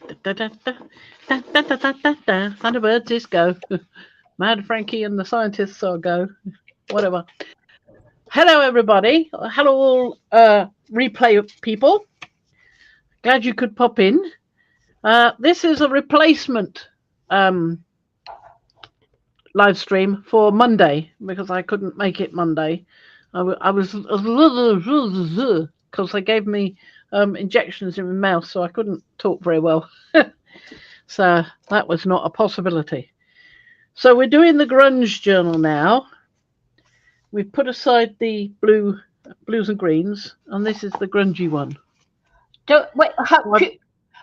Da, da, da, da, da, da, da, da, da. Thunderbirds disco. Mad Frankie and the scientists are go. Whatever. Hello, everybody. Hello, all replay people. Glad you could pop in. This is a replacement live stream for Monday because I couldn't make it Monday. I was because they gave me injections in my mouth, so I couldn't talk very well. So that was not a possibility. So we're doing the Grunge Journal now. We've put aside the blues and greens, and this is the grungy one. Wait,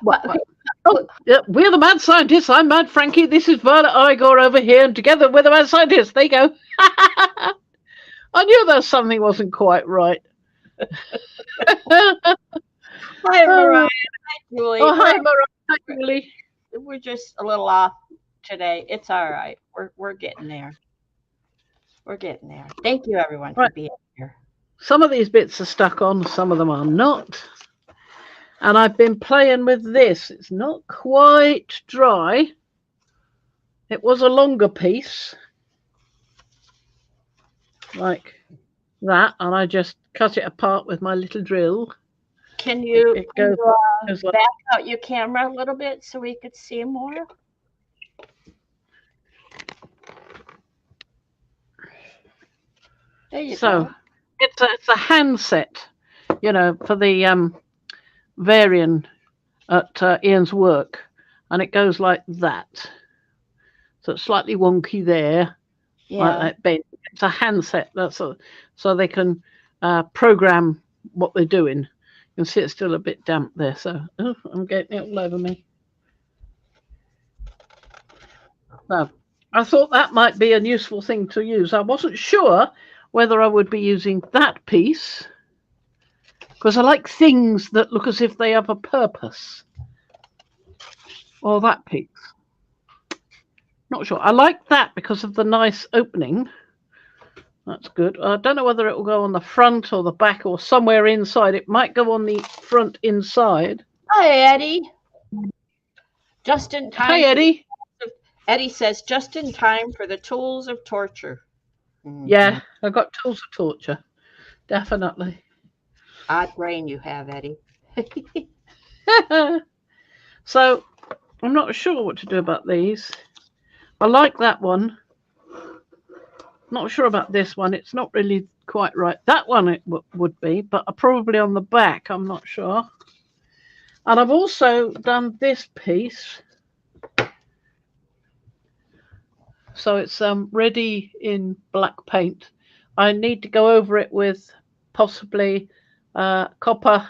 what? Oh, yeah, we're the Mad Scientists. I'm Mad Frankie. This is Violet Igor over here, and together we're the Mad Scientists. There you go. I knew there was something wasn't quite right. Hi, Mariah. Hi, Julie. Oh, hi, Mariah. Hi, Julie. We're just a little off today. It's all right. We're getting there. We're getting there. Thank you, everyone, for being here. Some of these bits are stuck on, some of them are not. And I've been playing with this. It's not quite dry. It was a longer piece, like that, and I just cut it apart with my little drill. Can you back out your camera a little bit so we could see more? There you go. It's a handset, for the Varian at Ian's work, and it goes like that. So it's slightly wonky there, like that bend. It's a handset. So they can program what they're doing. You can see it's still a bit damp there, so I'm getting it all over me. So I thought that might be a useful thing to use. I wasn't sure whether I would be using that piece, because I like things that look as if they have a purpose, or that piece. Not sure. I like that because of the nice opening. That's good. I don't know whether it will go on the front or the back or somewhere inside. It might go on the front inside. Hi, Eddie. Just in time. Hi, Eddie. Eddie says, just in time for the tools of torture. Yeah, I've got tools of torture. Definitely. Odd brain you have, Eddie. So, I'm not sure what to do about these. I like that one. Not sure about this one. It's not really quite right. That one it would be, but probably on the back. I'm not sure. And I've also done this piece. So it's ready in black paint. I need to go over it with possibly copper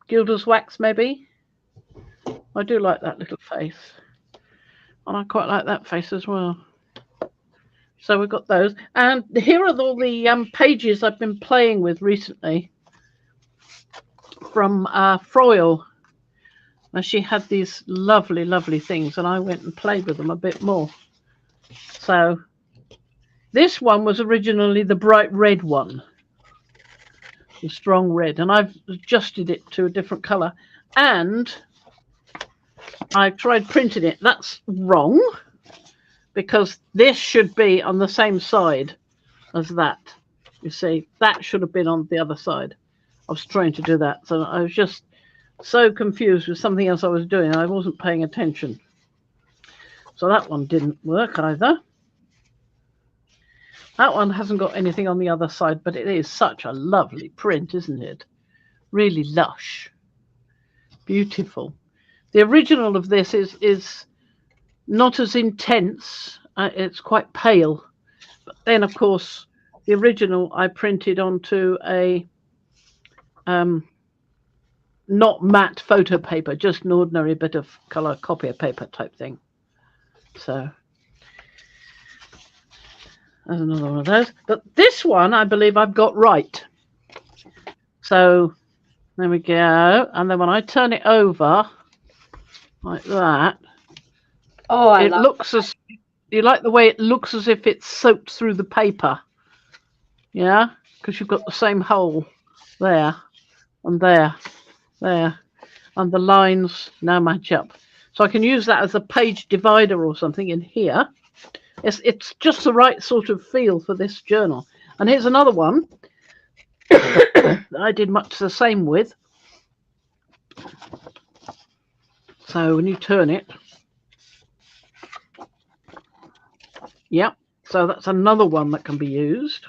gilder's wax, maybe. I do like that little face. And I quite like that face as well. So we've got those. And here are all the pages I've been playing with recently from Froyle. And she had these lovely, lovely things, and I went and played with them a bit more. So this one was originally the bright red one, the strong red, and I've adjusted it to a different color. And I tried printing it. That's wrong, because this should be on the same side as that. You see, that should have been on the other side. I was trying to do that, so I was just so confused with something else I was doing. I wasn't paying attention. So that one didn't work either. That one hasn't got anything on the other side, but it is such a lovely print, isn't it? Really lush. Beautiful. The original of this is not as intense. It's quite pale. But then, of course, the original I printed onto a not matte photo paper, just an ordinary bit of colour copier paper type thing. So there's another one of those. But this one, I believe I've got right. So there we go. And then when I turn it over like that, it looks as, you like the way it looks as if it's soaked through the paper. Yeah, because you've got the same hole there and there. and the lines now match up. So I can use that as a page divider or something in here. It's just the right sort of feel for this journal. And here's another one that I did much the same with. So when you turn it, yeah, so that's another one that can be used.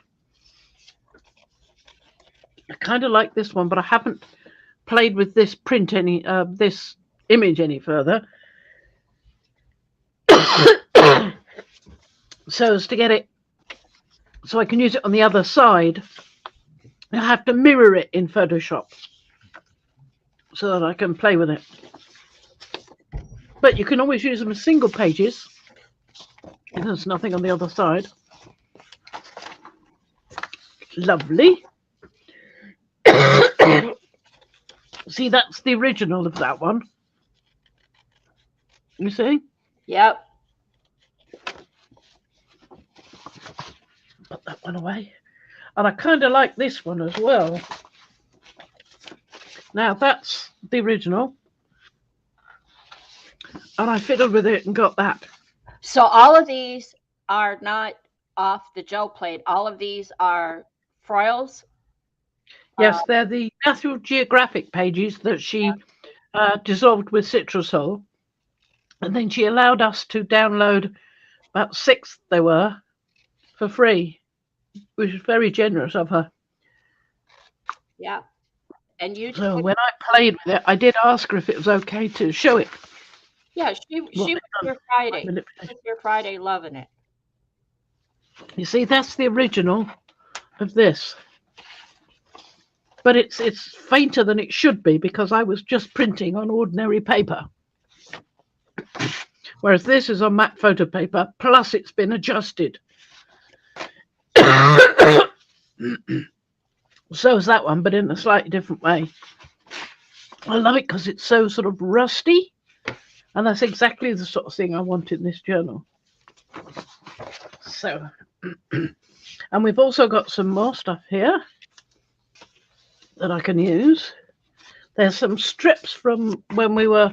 I kind of like this one, but I haven't played with this this image any further. So as to get it, so I can use it on the other side, I have to mirror it in Photoshop so that I can play with it. But you can always use them as single pages if there's nothing on the other side. Lovely. See, that's the original of that one. You see? Yep. Put that one away. And I kind of like this one as well. Now, that's the original. And I fiddled with it and got that. So all of these are not off the gel plate. All of these are foils. Yes, they're the National Geographic pages that she dissolved with Citrusol. And then she allowed us to download about 6 they were for free, which is very generous of her. Yeah. And you. So when I played with it, I did ask her if it was okay to show it. Yeah, she was here Friday. She was here Friday loving it. You see, that's the original of this. But it's fainter than it should be because I was just printing on ordinary paper. Whereas this is on matte photo paper, plus it's been adjusted. So is that one, but in a slightly different way. I love it because it's so sort of rusty. And that's exactly the sort of thing I want in this journal. So, and we've also got some more stuff here that I can use. There's some strips from when we were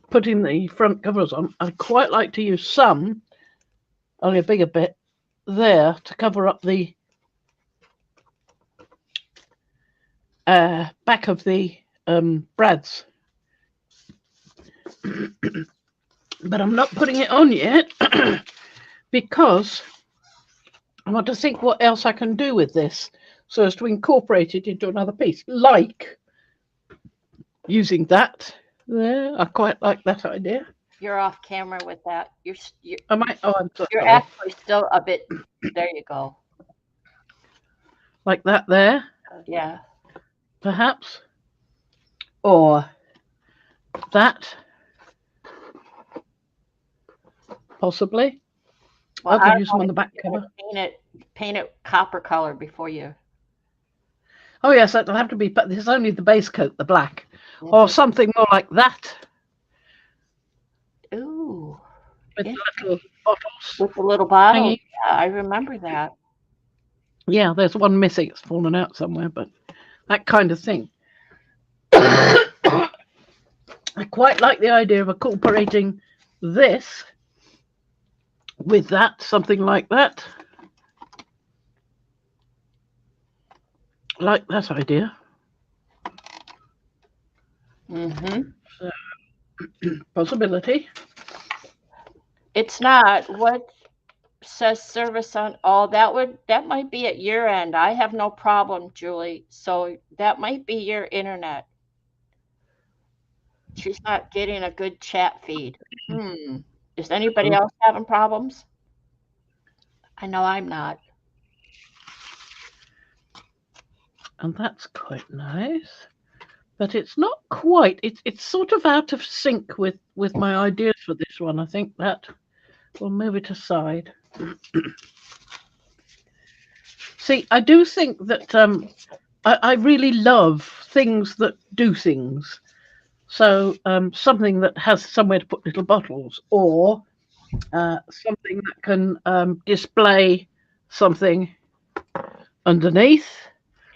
putting the front covers on. I'd quite like to use some, only a bigger bit, there to cover up the back of the brads. But I'm not putting it on yet because I want to think what else I can do with this so as to incorporate it into another piece, like using that there. I quite like that idea. You're off camera with that. You're Am I? Oh, I'm sorry. You're actually still a bit. There you go. Like that there. Yeah. Perhaps. Or that. Possibly. Well, I could use them on the back cover. Paint it copper color before you. Oh yes, that'll have to be. But there's only the base coat, the black, or something more like that. Ooh. With the little bottles. With the little bottle. Yeah, I remember that. Yeah, there's one missing. It's fallen out somewhere, but that kind of thing. I quite like the idea of incorporating this with that, something like that. Like that idea. Mm-hmm. So, possibility. It's not. What says service on? Oh, that might be at your end. I have no problem, Julie. So that might be your internet. She's not getting a good chat feed. Is anybody else having problems? I know I'm not. And that's quite nice. But it's not quite. It's sort of out of sync with my ideas for this one. I think that we'll move it aside. See, I do think that I really love things that do things. So something that has somewhere to put little bottles, or something that can display something underneath,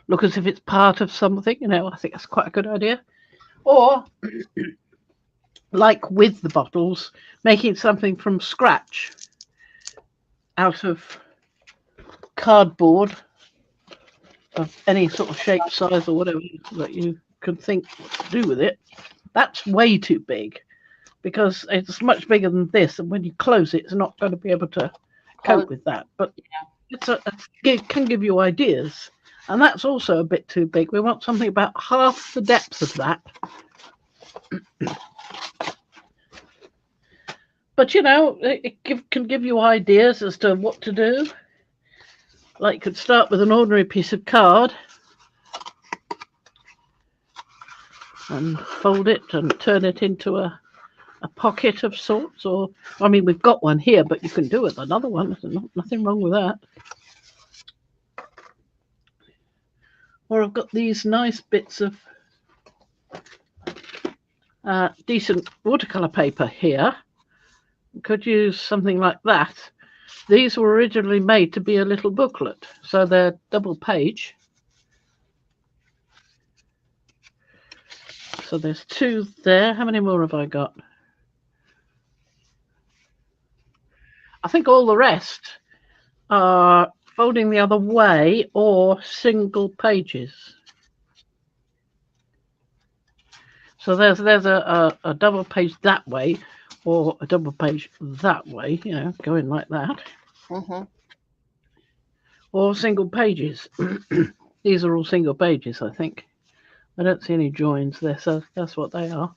look as if it's part of something. I think that's quite a good idea. Or, like with the bottles, making something from scratch out of cardboard of any sort of shape, size, or whatever that you can think what to do with it. That's way too big because it's much bigger than this, and when you close it, it's not going to be able to cope with that. But it can give you ideas, and that's also a bit too big. We want something about half the depth of that. But can give you ideas as to what to do. Like you could start with an ordinary piece of card and fold it and turn it into a pocket of sorts. Or, I mean, we've got one here, but you can do it another one. There's nothing wrong with that. Or I've got these nice bits of decent watercolor paper here. Could use something like that. These were originally made to be a little booklet, so they're double page. So there's 2 there. How many more have I got? I think all the rest are folding the other way or single pages. So there's a double page that way or a double page that way, going like that. Mm-hmm. Or single pages. These are all single pages, I think. I don't see any joins there, so that's what they are.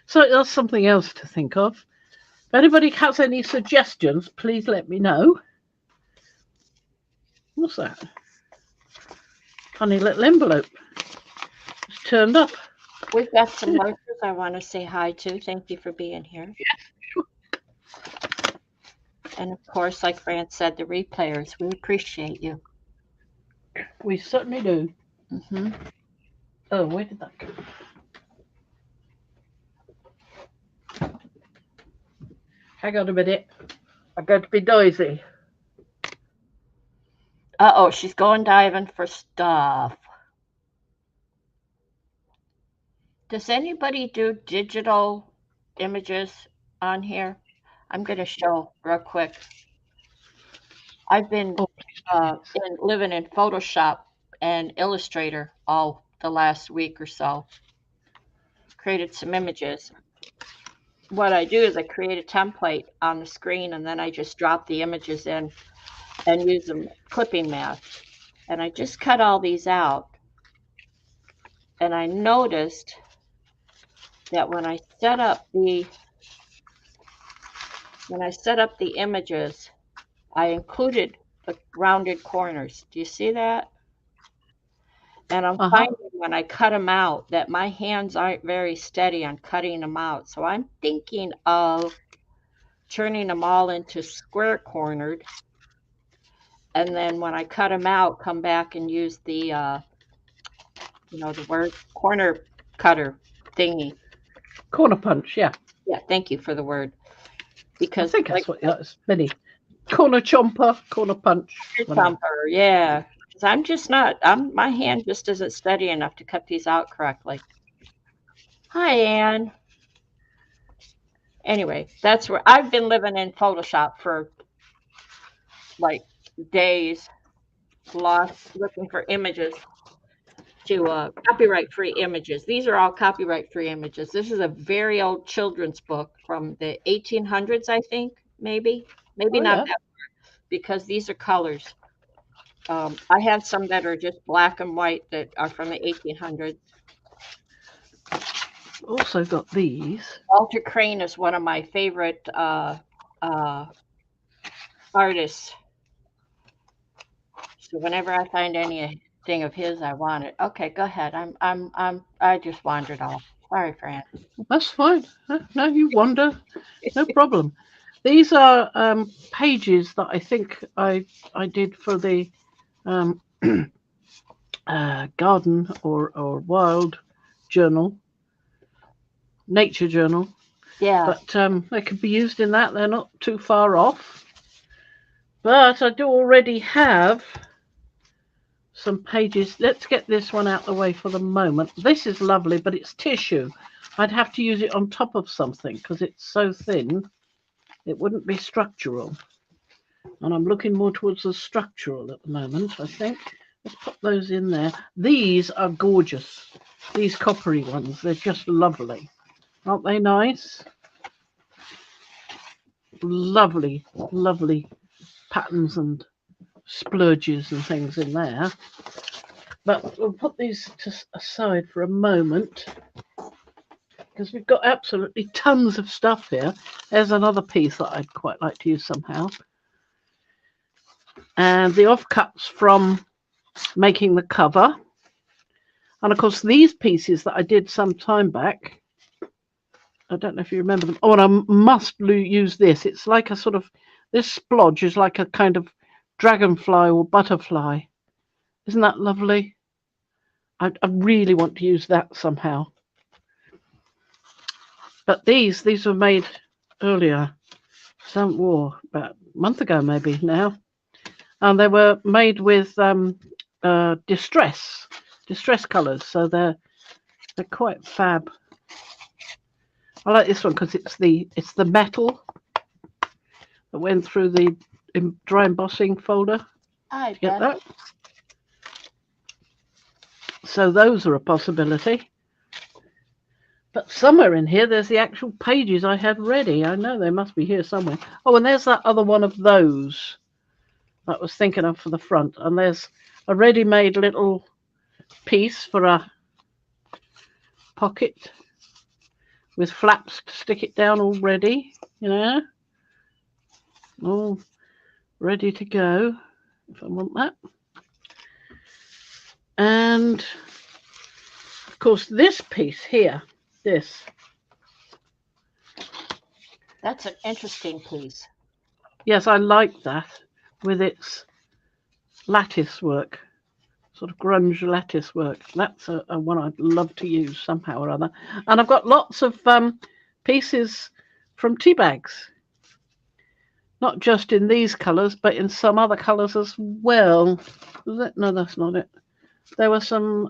So that's something else to think of. If anybody has any suggestions, please let me know. What's that? Funny little envelope. It's turned up. We've got some lurkers I want to say hi to. Thank you for being here. Yeah, sure. And of course, like Fran said, the replayers, we appreciate you. We certainly do. Mm-hmm. Oh, where did that go? Hang on a minute. I'm going to be noisy. Uh-oh, she's going diving for stuff. Does anybody do digital images on here? I'm going to show real quick. I've been living in Photoshop and Illustrator all the last week or so. Created some images. What I do is I create a template on the screen, and then I just drop the images in and use them clipping mat. And I just cut all these out. And I noticed that when I set up the images, I included the rounded corners. Do you see that? And I'm finding when I cut them out that my hands aren't very steady on cutting them out. So I'm thinking of turning them all into square cornered. And then when I cut them out, come back and use the, the word corner cutter thingy. Corner punch, yeah. Yeah, thank you for the word. Because I think that's what that's many. Corner chomper, corner punch. Chomper, yeah. Because I'm just not, my hand just isn't steady enough to cut these out correctly. Hi, Anne. Anyway, that's where I've been living in Photoshop for like days, lost looking for images to copyright-free images. These are all copyright-free images. This is a very old children's book from the 1800s, I think, maybe not that far, because these are colors. I have some that are just black and white that are from the 1800s. Also got these. Walter Crane is one of my favorite artists. So whenever I find anything of his, I want it. Okay, go ahead. I just wandered off. Sorry, Fran. That's fine. No, you wander. No problem. These are pages that I think I did for the garden or wild journal, nature journal. Yeah. But they could be used in that. They're not too far off. But I do already have some pages. Let's get this one out the way for the moment. This is lovely, but it's tissue. I'd have to use it on top of something because it's so thin. It wouldn't be structural. And I'm looking more towards the structural at the moment, I think. Let's put those in there. These are gorgeous. These coppery ones, they're just lovely. Aren't they nice? Lovely, lovely patterns and splurges and things in there. But we'll put these aside for a moment because we've got absolutely tons of stuff here. There's another piece that I'd quite like to use somehow. And the offcuts from making the cover. And of course, these pieces that I did some time back, I don't know if you remember them. Oh, and I must use this. It's like a sort of, this splodge is like a kind of dragonfly or butterfly. Isn't that lovely? I really want to use that somehow. But these were made earlier, about a month ago maybe now. And they were made with distress colours, so they're quite fab. I like this one because it's the metal that went through the dry embossing folder. I Get bet. that? So those are a possibility. But somewhere in here, there's the actual pages I had ready. I know they must be here somewhere. Oh, and there's that other one of those that I was thinking of for the front. And there's a ready-made little piece for a pocket with flaps to stick it down already, you know. All ready to go if I want that. And of course, this piece here, That's an interesting piece. Yes, I like that with its lattice work, sort of grunge lattice work. That's a one I'd love to use somehow or other. And I've got lots of pieces from tea bags, not just in these colours, but in some other colours as well. No, that's not it. There were some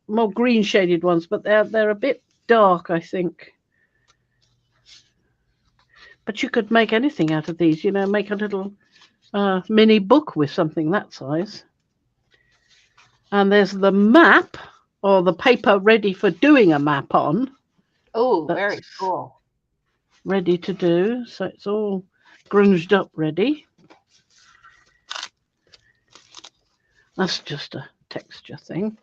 more green shaded ones, but they're a bit dark, I think. But you could make anything out of these, you know, make a little mini book with something that size. And there's the map, or the paper ready for doing a map on. Oh, very cool. Ready to do. So it's all grunged up ready. That's just a texture thing.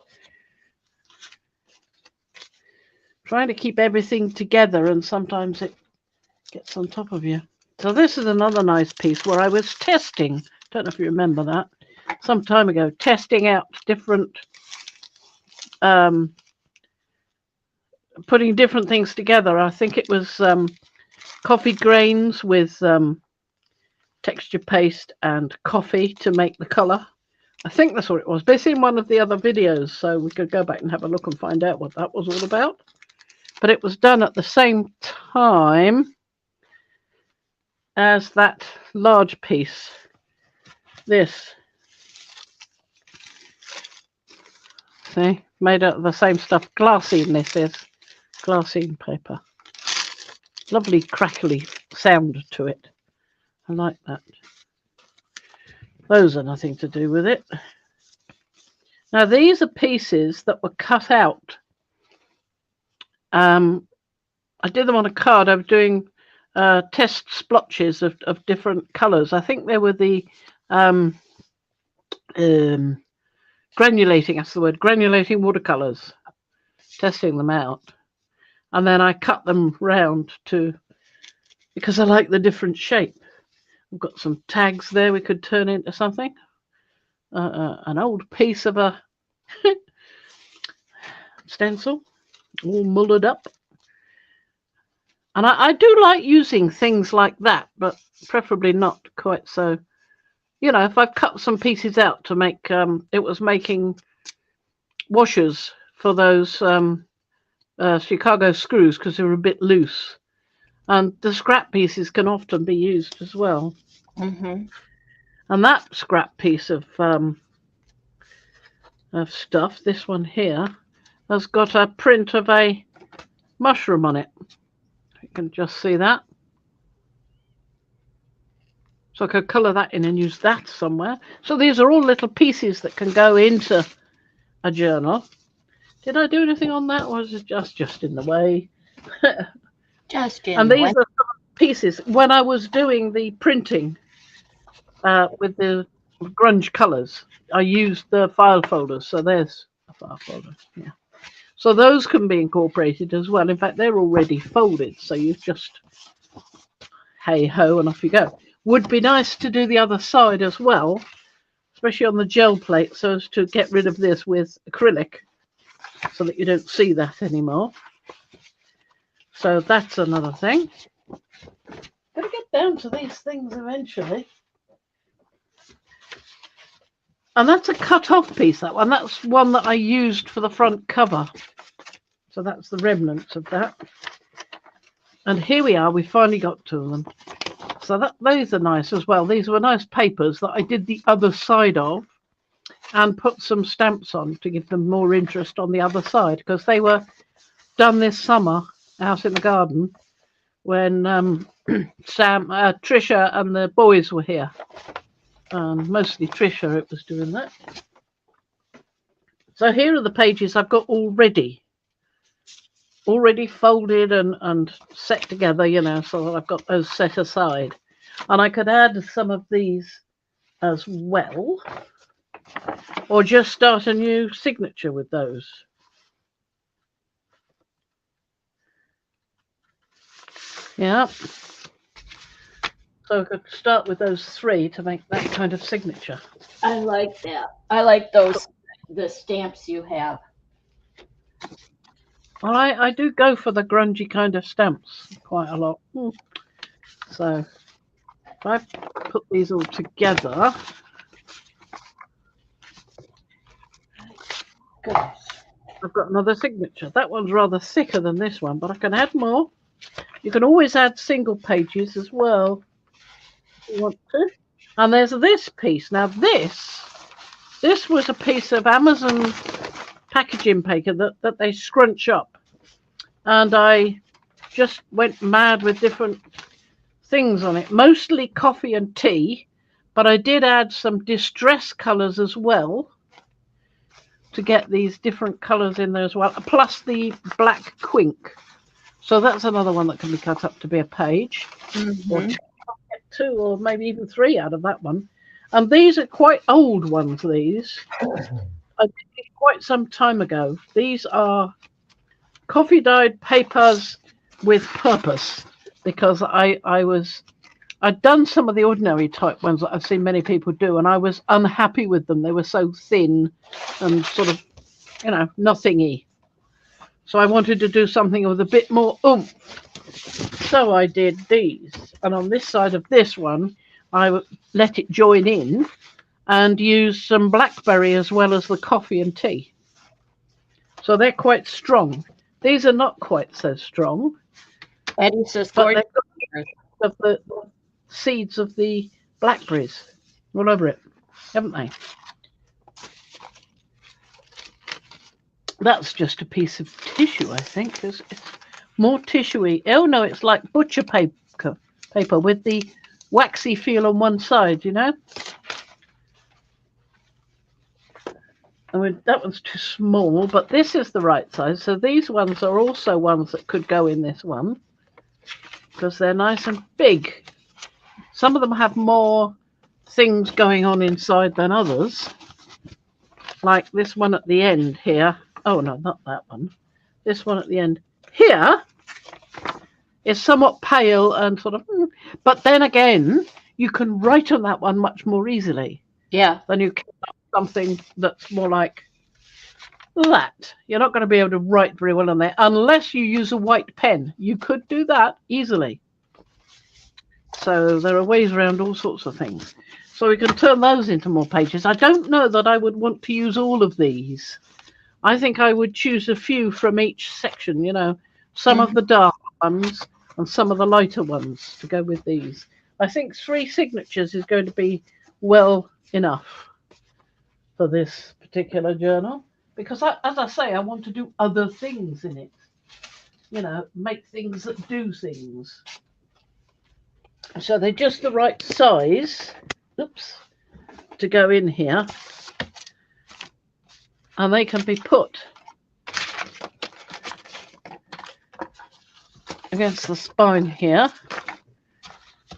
Trying to keep everything together, and sometimes it gets on top of you. So this is another nice piece where I was testing. Don't know if you remember that. Some time ago, testing out different, putting different things together. I think it was coffee grains with texture paste and coffee to make the colour. I think that's what it was. But it's in one of the other videos, so we could go back and have a look and find out what that was all about. But it was done at the same time as that large piece. This. See, made out of the same stuff. Glassine, this is. Glassine paper. Lovely crackly sound to it. I like that. Those are nothing to do with it. Now, these are pieces that were cut out. I did them on a card. I was doing test splotches of different colours. I think they were the granulating, that's the word, granulating watercolours, testing them out. And then I cut them round because I like the different shape. We've got some tags there we could turn into something. An old piece of a stencil, all mullered up. And I do like using things like that, but preferably not quite so. You know, if I've cut some pieces out to make, it was making washers for those Chicago screws because they were a bit loose. And the scrap pieces can often be used as well. Mm-hmm. And that scrap piece of of stuff. This one here has got a print of a mushroom on it. You can just see that. So I could colour that in and use that somewhere. So these are all little pieces that can go into a journal. Did I do anything on that, or was it just in the way? Just in And the these way. are some pieces. When I was doing the printing with the grunge colours, I used the file folders. So there's a file folder. Yeah. So those can be incorporated as well. In fact, they're already folded. So you just hey ho and off you go. Would be nice to do the other side as well, especially on the gel plate, so as to get rid of this with acrylic so that you don't see that anymore. So that's another thing. Gotta get down to these things eventually. And that's a cut-off piece, that one. That's one that I used for the front cover. So that's the remnants of that. And here we are, we finally got to them. So those are nice as well. These were nice papers that I did the other side of and put some stamps on to give them more interest on the other side, because they were done this summer out in the garden when Trisha and the boys were here. Mostly Trisha, it was doing that. So here are the pages I've got already folded and set together, you know, so that I've got those set aside. And I could add some of these as well, or just start a new signature with those. Yeah. So I could start with those three to make that kind of signature. I like that. I like those, the stamps you have. Well, I do go for the grungy kind of stamps quite a lot. So if I put these all together, Goodness. I've got another signature. That one's rather thicker than this one, but I can add more. You can always add single pages as well if you want to. And there's this piece. Now this was a piece of Amazon packaging paper that they scrunch up. And I just went mad with different things on it, mostly coffee and tea, but I did add some distress colours as well to get these different colours in there as well, plus the black quink. So that's another one that can be cut up to be a page, or two, or maybe even three out of that one. And these are quite old ones, these. I did it quite some time ago. These are coffee dyed papers with purpose, because I'd done some of the ordinary type ones that I've seen many people do, and I was unhappy with them. They were so thin and sort of, you know, nothingy. So I wanted to do something with a bit more oomph. So I did these. And on this side of this one, I let it join in and use some blackberry as well as the coffee and tea. So they're quite strong. These are not quite so strong. Eddie says, but they've got of the seeds of the blackberries all over it, haven't they? That's just a piece of tissue, I think. It's more tissuey. Oh no, it's like butcher paper with the waxy feel on one side, you know. I mean, that one's too small, but this is the right size. So these ones are also ones that could go in this one, because they're nice and big. Some of them have more things going on inside than others. Like this one at the end here. Oh, no, not that one. This one at the end here is somewhat pale and sort of, but then again, you can write on that one much more easily. Yeah. Than you can something that's more like that. You're not going to be able to write very well on there unless you use a white pen. You could do that easily. So there are ways around all sorts of things. So we can turn those into more pages. I don't know that I would want to use all of these. I think I would choose a few from each section, you know, some of the dark ones and some of the lighter ones to go with these. I think 3 signatures is going to be well enough for this particular particular journal because, as I say, I want to do other things in it. Make things that do things. So they're just the right size. Oops, to go in here, and they can be put against the spine here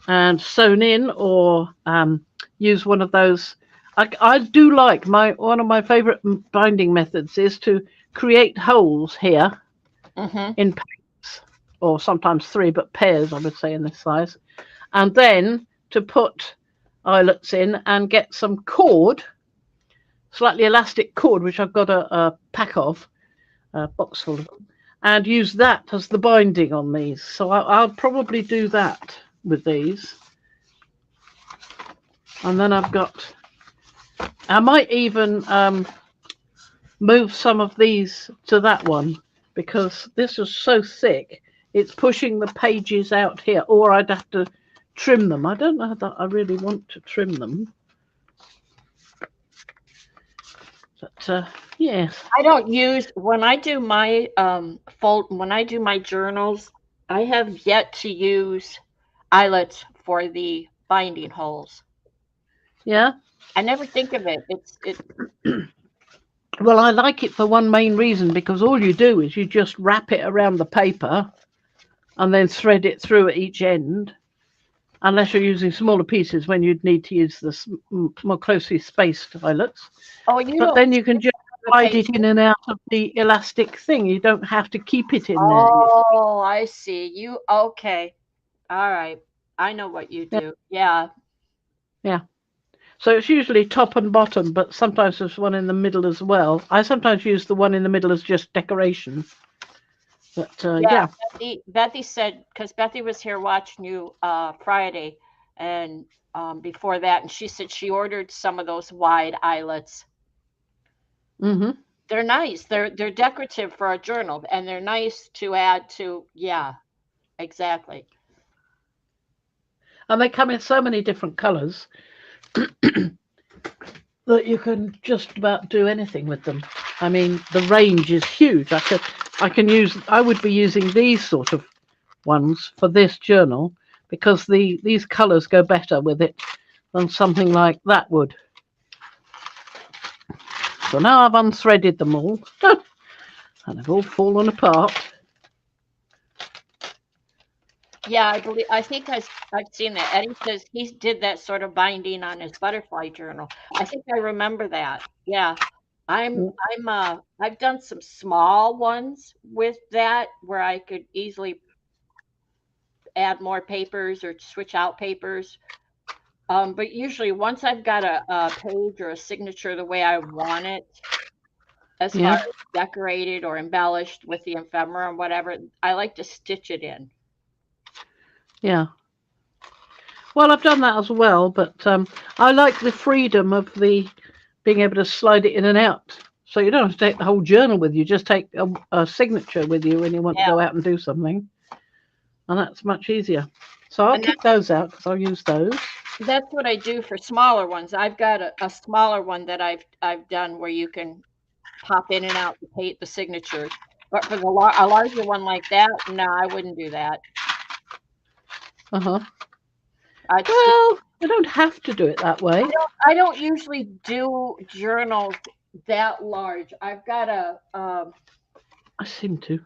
and sewn in, or use one of those. I do like one of my favorite binding methods is to create holes here in pairs, or sometimes three, but pairs I would say in this size, and then to put eyelets in and get some cord, slightly elastic cord, which I've got a pack of, a box full of them, and use that as the binding on these. So I'll probably do that with these. And then I might even move some of these to that one, because this is so thick, it's pushing the pages out here, or I'd have to trim them. I don't know that I really want to trim them. But yes. I don't use, when I do my when I do my journals, I have yet to use eyelets for the binding holes. Yeah. I never think of it. Well, I like it for one main reason, because all you do is you just wrap it around the paper and then thread it through at each end, unless you're using smaller pieces when you'd need to use the more closely spaced eyelets. Oh, but then you can just slide it in and out of the elastic thing. You don't have to keep it in there. Oh, I see. Okay. All right. I know what you do. Yeah. Yeah. So it's usually top and bottom, but sometimes there's one in the middle as well. I sometimes use the one in the middle as just decoration. But yeah. Bethy said, because Bethy was here watching you Friday, and before that, and she said she ordered some of those wide eyelets. Mm-hmm. They're nice. They're decorative for a journal, and they're nice to add to. Yeah, exactly. And they come in so many different colors that you can just about do anything with them. I mean, the range is huge. I would be using these sort of ones for this journal, because these colors go better with it than something like that would. So now I've unthreaded them all and they've all fallen apart. Yeah, I think I've seen that. Eddie says he did that sort of binding on his butterfly journal. I think I remember that. Yeah. I've done some small ones with that where I could easily add more papers or switch out papers. But usually once I've got a page or a signature the way I want it, as far as decorated or embellished with the ephemera and whatever, I like to stitch it in. Yeah. Well, I've done that as well, but I like the freedom of being able to slide it in and out. So you don't have to take the whole journal with you. Just take a signature with you when you want to go out and do something. And that's much easier. So I'll keep those out because I'll use those. That's what I do for smaller ones. I've got a smaller one that I've done where you can pop in and out to paint the signatures. But for a larger one like that, no, I wouldn't do that. Uh-huh. Well, I don't have to do it that way. I don't usually do journals that large. I've got I seem to.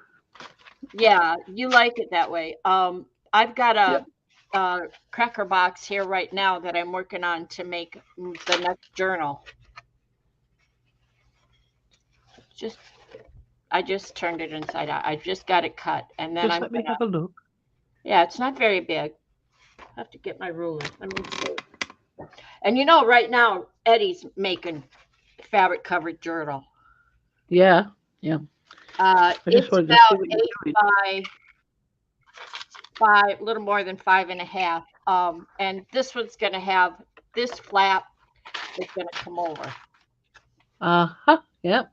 Yeah, you like it that way. I've got a cracker box here right now that I'm working on to make the next journal. I just turned it inside out. I just got it cut, and then let me have a look. Yeah, it's not very big. I have to get my ruler. Let me see. And right now Eddie's making fabric covered journal. Yeah. It's about 8 by 5, a little more than 5.5. And this one's going to have this flap that's going to come over. Yeah.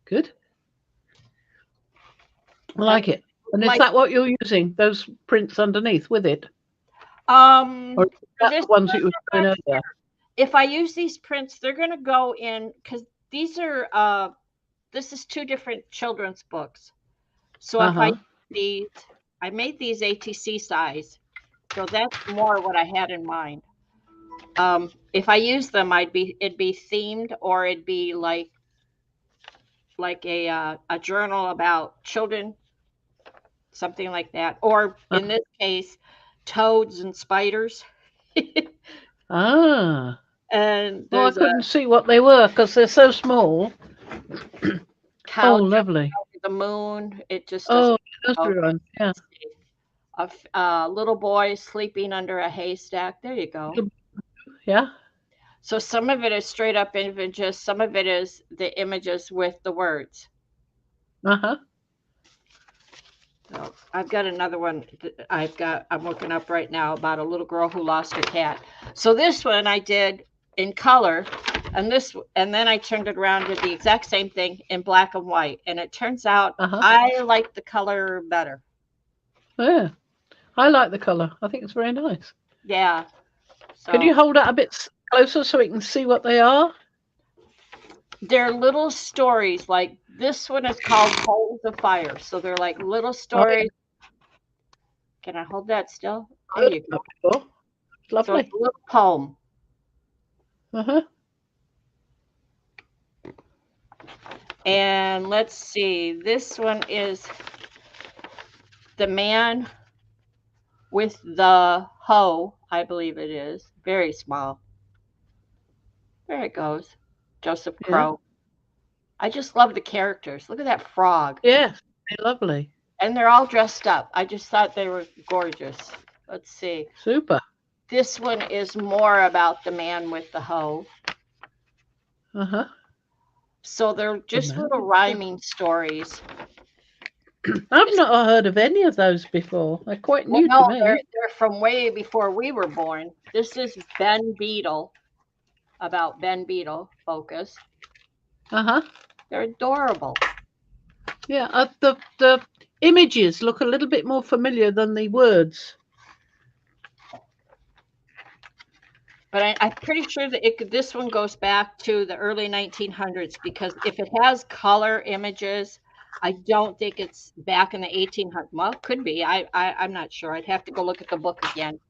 Good. I like it. And is that what you're using? Those prints underneath with it? Or is that the ones that you were doing earlier? If I use these prints, they're going to go in, because these are this is two different children's books. So if I these, I made these ATC size. So that's more what I had in mind. If I use them, it'd be themed, or it'd be like a journal about children, something like that. Or in this case, toads and spiders. Ah. And Well, I there's a couldn't see what they were because they're so small. cow Oh, jumping lovely. over the moon. It just Oh, doesn't. nursery Okay, rhyme. Yeah. let's see. A little boy sleeping under a haystack. There you go. Yeah. So some of it is straight up images, some of it is the images with the words. Uh-huh. So I've got another one I'm looking up right now about a little girl who lost her cat. So this one I did in color, and then I turned it around, did the exact same thing in black and white. And it turns out I like the color better. Yeah. I like the colour. I think it's very nice. Yeah. Can So you hold it a bit closer so we can see what they are? they're little stories. Like this one is called Coals of Fire. So they're like little Oh, stories. Can I hold that still? There good. you go. Before. So it's Lovely. a little poem. Uh-huh. And let's see. This one is the man with the hoe, I believe it is. Very small. There it goes. Joseph Yeah. Crow. I just love the characters. Look at that frog. Yes. They're lovely. And they're all dressed up. I just thought they were gorgeous. Let's see. Super. This one is more about the man with the hoe. Uh-huh. So they're just little rhyming stories. I've not heard of any of those before. They're quite Well, new to no, me. they're from way before we were born. This is Ben Beetle, about Ben Beetle focus. Uh-huh. They're adorable. Yeah. The images look a little bit more familiar than the words. But I'm pretty sure that this one goes back to the early 1900s, because if it has color images, I don't think it's back in the 1800s. Well, it could be. I'm not sure. I'd have to go look at the book again.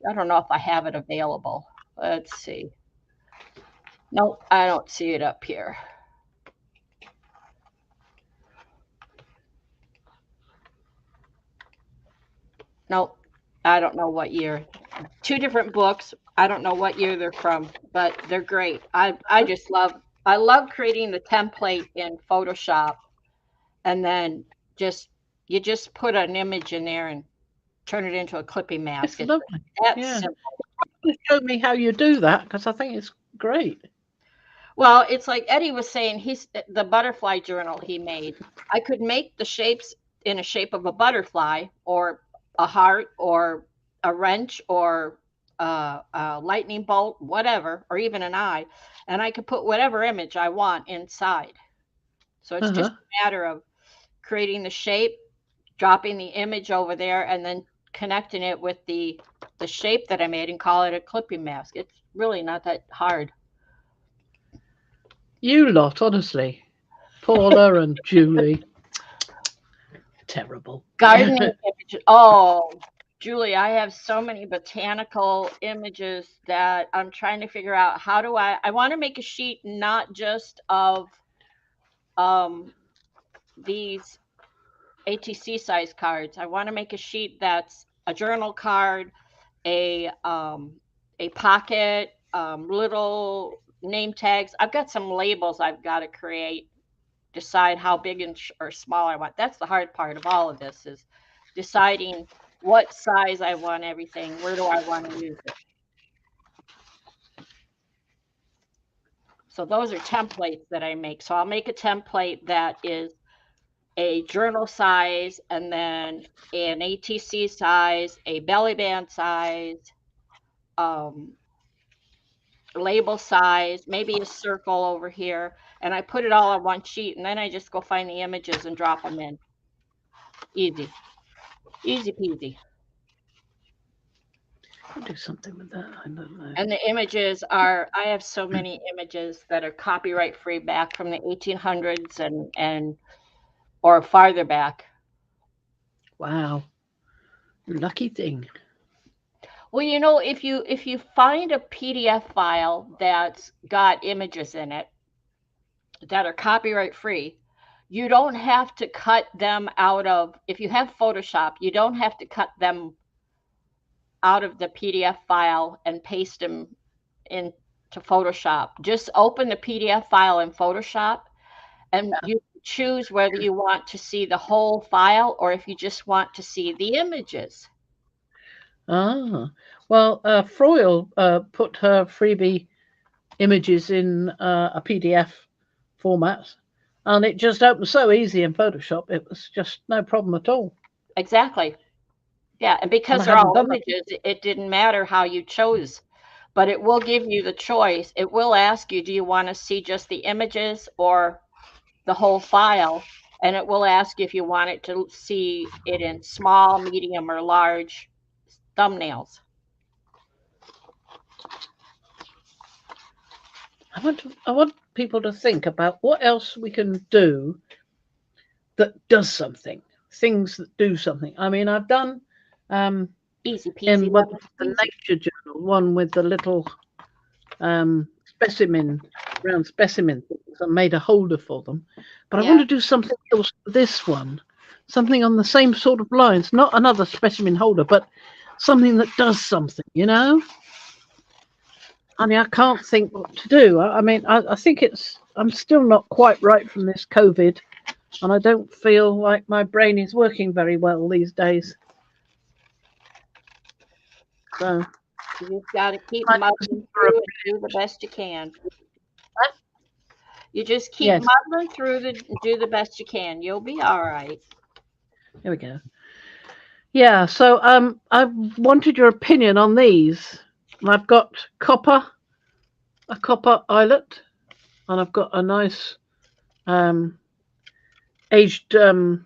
I don't know if I have it available. Let's see. No, I don't see it up here. Nope, I don't know what year. Two different books. I don't know what year they're from, but they're great. I love creating the template in Photoshop, and then you just put an image in there and turn it into a clipping mask. It's lovely. That's Yeah. simple. Just show me how you do that because I think it's great. Well, it's like Eddie was saying, he's the butterfly journal he made. I could make the shapes in a shape of a butterfly, or a heart, or a wrench, or a lightning bolt, whatever, or even an eye, and I could put whatever image I want inside. So it's just a matter of creating the shape, dropping the image over there, and then connecting it with the shape that I made and call it a clipping mask. It's really not that hard. You lot, honestly. Paula and Julie. Terrible. Gardening images. Oh, Julie, I have so many botanical images that I'm trying to figure out how do I want to make a sheet not just of these ATC size cards. I want to make a sheet that's a journal card, a pocket, little name tags. I've got some labels I've got to create, decide how big or small I want. That's the hard part of all of this, is deciding what size I want everything. Where do I want to use it? So those are templates that I make. So I'll make a template that is a journal size, and then an ATC size, a belly band size, label size, maybe a circle over here, and I put it all on one sheet, and then I just go find the images and drop them in. Easy. Easy peasy. I'll do something with that. I don't know. And the images are, I have so many images that are copyright free back from the 1800s and or farther back. Wow. Lucky thing. Well, you know, if you find a PDF file that's got images in it that are copyright free, you don't have to cut them out of, if you have Photoshop, you don't have to cut them out of the PDF file and paste them into Photoshop. Just open the PDF file in Photoshop and you choose whether you want to see the whole file or if you just want to see the images. Ah. Well, Froyle put her freebie images in a PDF format, and it just opened so easy in Photoshop. It was just no problem at all. Exactly. Yeah, and And because I they're hadn't all done that. images, it didn't matter how you chose, but it will give you the choice. It will ask you, do you want to see just the images or the whole file? And it will ask you if you want it to see it in small, medium, or large thumbnails. I want people to think about what else we can do that does something. Things that do something. I mean, I've done um, Easy peasy, in what lemon the squeezy. Nature Journal one with the little specimen, round specimen things. I made a holder for them, but I want Yeah. to do something else with this one, something on the same sort of lines, not another specimen holder, but something that does something. I mean, I can't think what to do. I mean, I think I'm still not quite right from this COVID, and I don't feel like my brain is working very well these days. So, You just got to keep I muddling through and do the best you can. You just keep yes, muddling through do the best you can. You'll be all right. here we go. Yeah, so I wanted your opinion on these. I've got a copper eyelet, and I've got a nice um, aged well,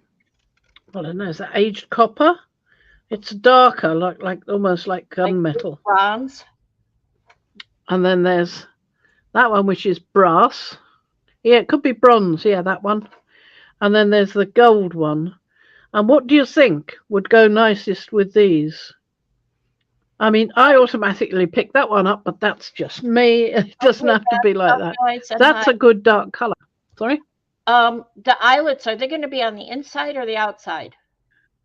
I don't know, is that aged copper? It's darker, like almost like Like gunmetal. bronze. And then there's that one which is brass. Yeah, it could be bronze. Yeah, that one. And then there's the gold one. And what do you think would go nicest with these? I mean, I automatically pick that one up, but that's just me. It doesn't Okay, have to be like that. nice and high. That's a good dark color. Sorry? The eyelets, are they going to be on the inside or the outside?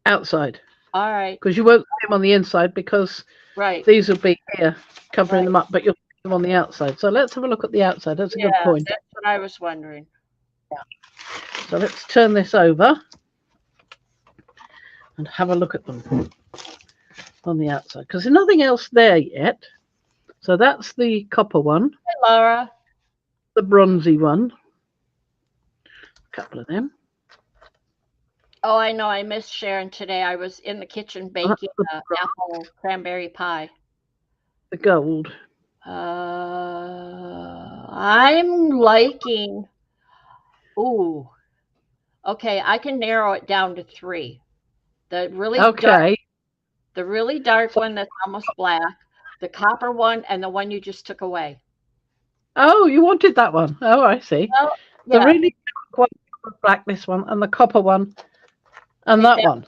Outside. All right. Because you won't see them on the inside because Right. these will be here covering Right. them up, but you'll see them on the outside. So let's have a look at the outside. That's a good Yeah, point. that's what I was wondering. So let's turn this over and have a look at them on the outside because there's nothing else there yet. So that's the copper one, Hey, Laura. the bronzy one, a couple of them. Oh, I know. I missed Sharon today. I was in the kitchen That's baking the, apple cranberry pie. the gold. I'm liking. Ooh. Okay, I can narrow it down to three. The really dark, Okay. the really dark So, one that's almost black, the copper one, and the one you just took away. oh, you wanted that one. Oh, I see. Well, The yeah, really dark one, the black, this one, and the copper one, and take that that. one.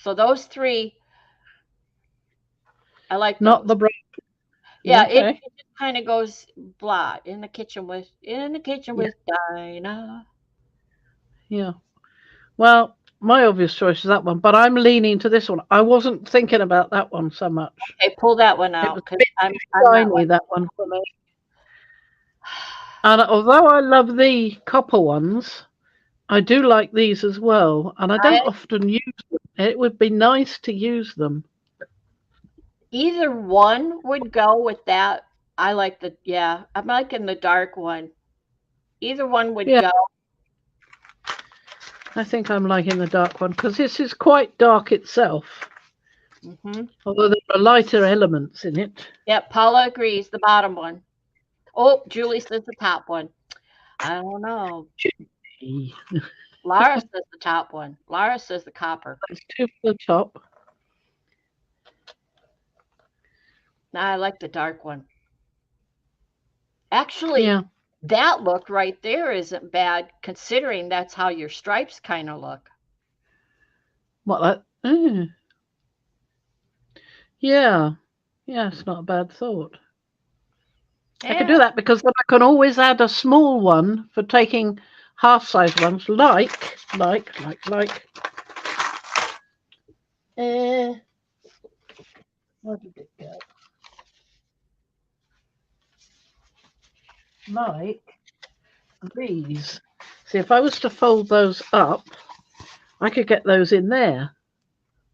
So those three, I like Not those. the brown. Yeah, Okay. it just kind of goes blah in the kitchen Yeah. with Dinah. Yeah. Well, my obvious choice is that one, but I'm leaning to this one. I wasn't thinking about that one so much. Okay, pull that one It was out a because bit I'm not shiny, like. that one for me. And although I love the copper ones, I do like these as well. And I don't I often use them. It would be nice to use them. either one would go with that. I like I'm liking the dark one. Either one would Yeah, go. I think I'm liking the dark one because this is quite dark itself, Hmm. although there are lighter elements in it. Yep, Paula agrees. The bottom one. Oh, Julie says the top one. I don't know. Gee, Laura says the top one. Laura says the copper. there's two for the top. I like the dark one. Actually, Yeah. that look right there isn't bad considering that's how your stripes kind of look. What that? Mm, yeah. Yeah, it's not a bad thought. I could do Yeah, that because then I can always add a small one for taking half-size ones, like. Uh, where did it go? Like these. See, if I was to fold those up, I could get those in there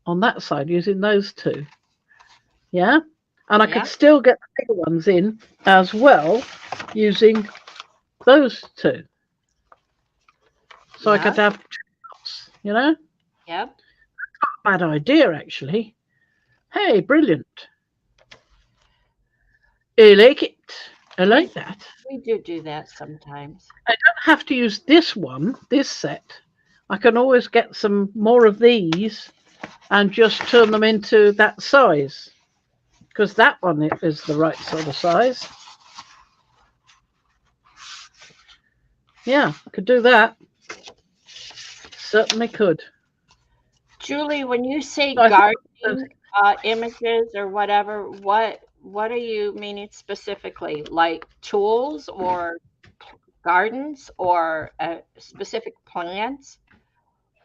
on that side using those two. Yeah? And I could yeah, still get the bigger ones in as well using those two. So I yeah, could have two cups, you know? yeah. Bad idea, actually. Hey, brilliant. I like it. I We like that. we do that sometimes. I don't have to use this one, this set. I can always get some more of these and just turn them into that size because that one is the right sort of size. Yeah, I could do that. Certainly could. Julie, when you say So I think those, gardening images or whatever, what are you meaning specifically? Like tools or gardens or specific plants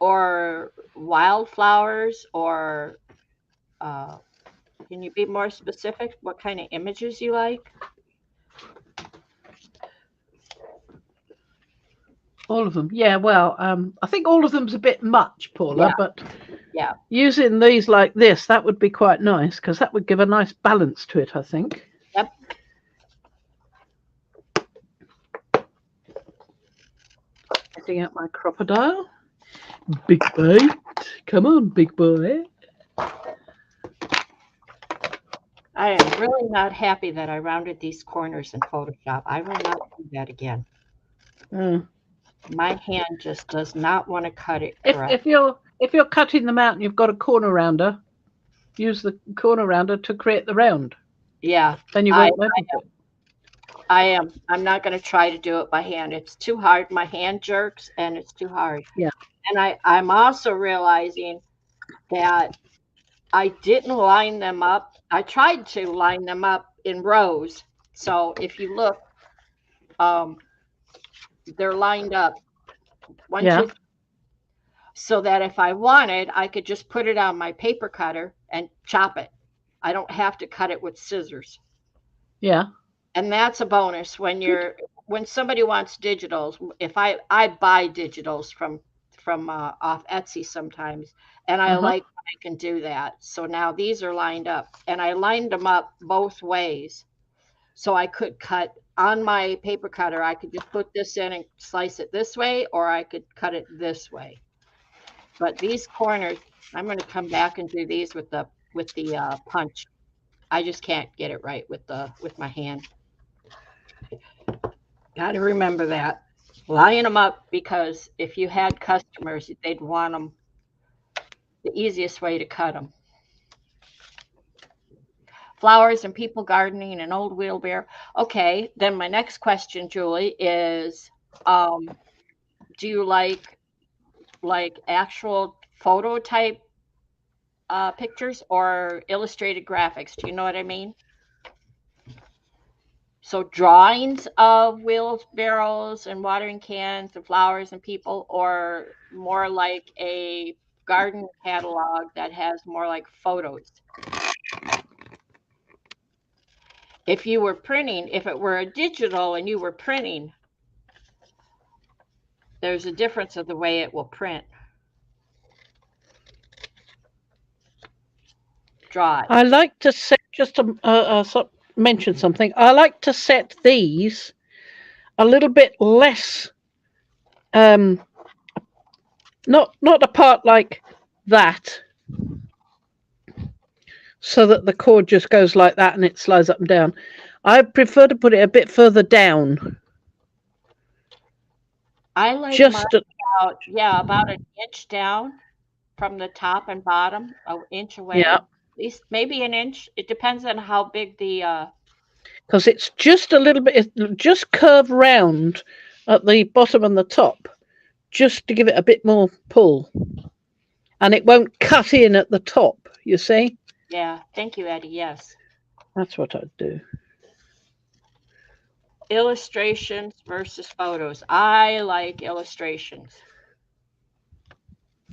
or wildflowers or uh, can you be more specific? What kind of images you like? all of them. Yeah, well, I think all of them's a bit much, Paula, Yeah, but yeah. using these like this, that would be quite nice because that would give a nice balance to it, I think. Yep. Getting out my crocodile. Big bite. Come on, big boy. I am really not happy that I rounded these corners in Photoshop. I will not do that again. Uh, My hand just does not want to cut it if correct. if you're if you're cutting them out and you've got a corner rounder, use the corner rounder to create the round. Yeah, Then you I won't notice it. I am. I'm not going to try to do it by hand. It's too hard. My hand jerks and it's too hard. Yeah, And I'm also realizing that I didn't line them up. I tried to line them up in rows. So if you look, um, they're lined up one, yeah, two, so that if I wanted, I could just put it on my paper cutter and chop it. I don't have to cut it with scissors. yeah. And that's a bonus Good. when somebody wants digitals. If I buy digitals from off Etsy sometimes, and I Uh huh. like when I can do that. So now these are lined up, and I lined them up both ways, so I could cut on my paper cutter. I could just put this in and slice it this way, or I could cut it this way. But these corners, I'm going to come back and do these with the punch. I just can't get it right with my hand. Got to remember that. Line them up because if you had customers, they'd want them the easiest way to cut them. Flowers and people gardening and old wheelbarrow. Okay, then my next question, Julie, is do you like actual photo type pictures or illustrated graphics? Do you know what I mean? So drawings of wheelbarrows and watering cans and flowers and people, or more like a garden catalog that has more like photos. If you were printing, if it were a digital and you were printing, there's a difference of the way it will print. Draw it. I like to set just to mention something. I like to set these a little bit less, um, not apart like that, so that the cord just goes like that and it slides up and down. I prefer to put it a bit further down, I like mine just at, about, yeah, about an inch down from the top and bottom, an inch yeah, away. least maybe an inch. It depends on how big the because it's just a little bit, it's just curve round at the bottom and the top, just to give it a bit more pull. And it won't cut in at the top, you see? yeah. Thank you, Eddie. Yes. That's what I'd do. Illustrations versus photos. I like illustrations.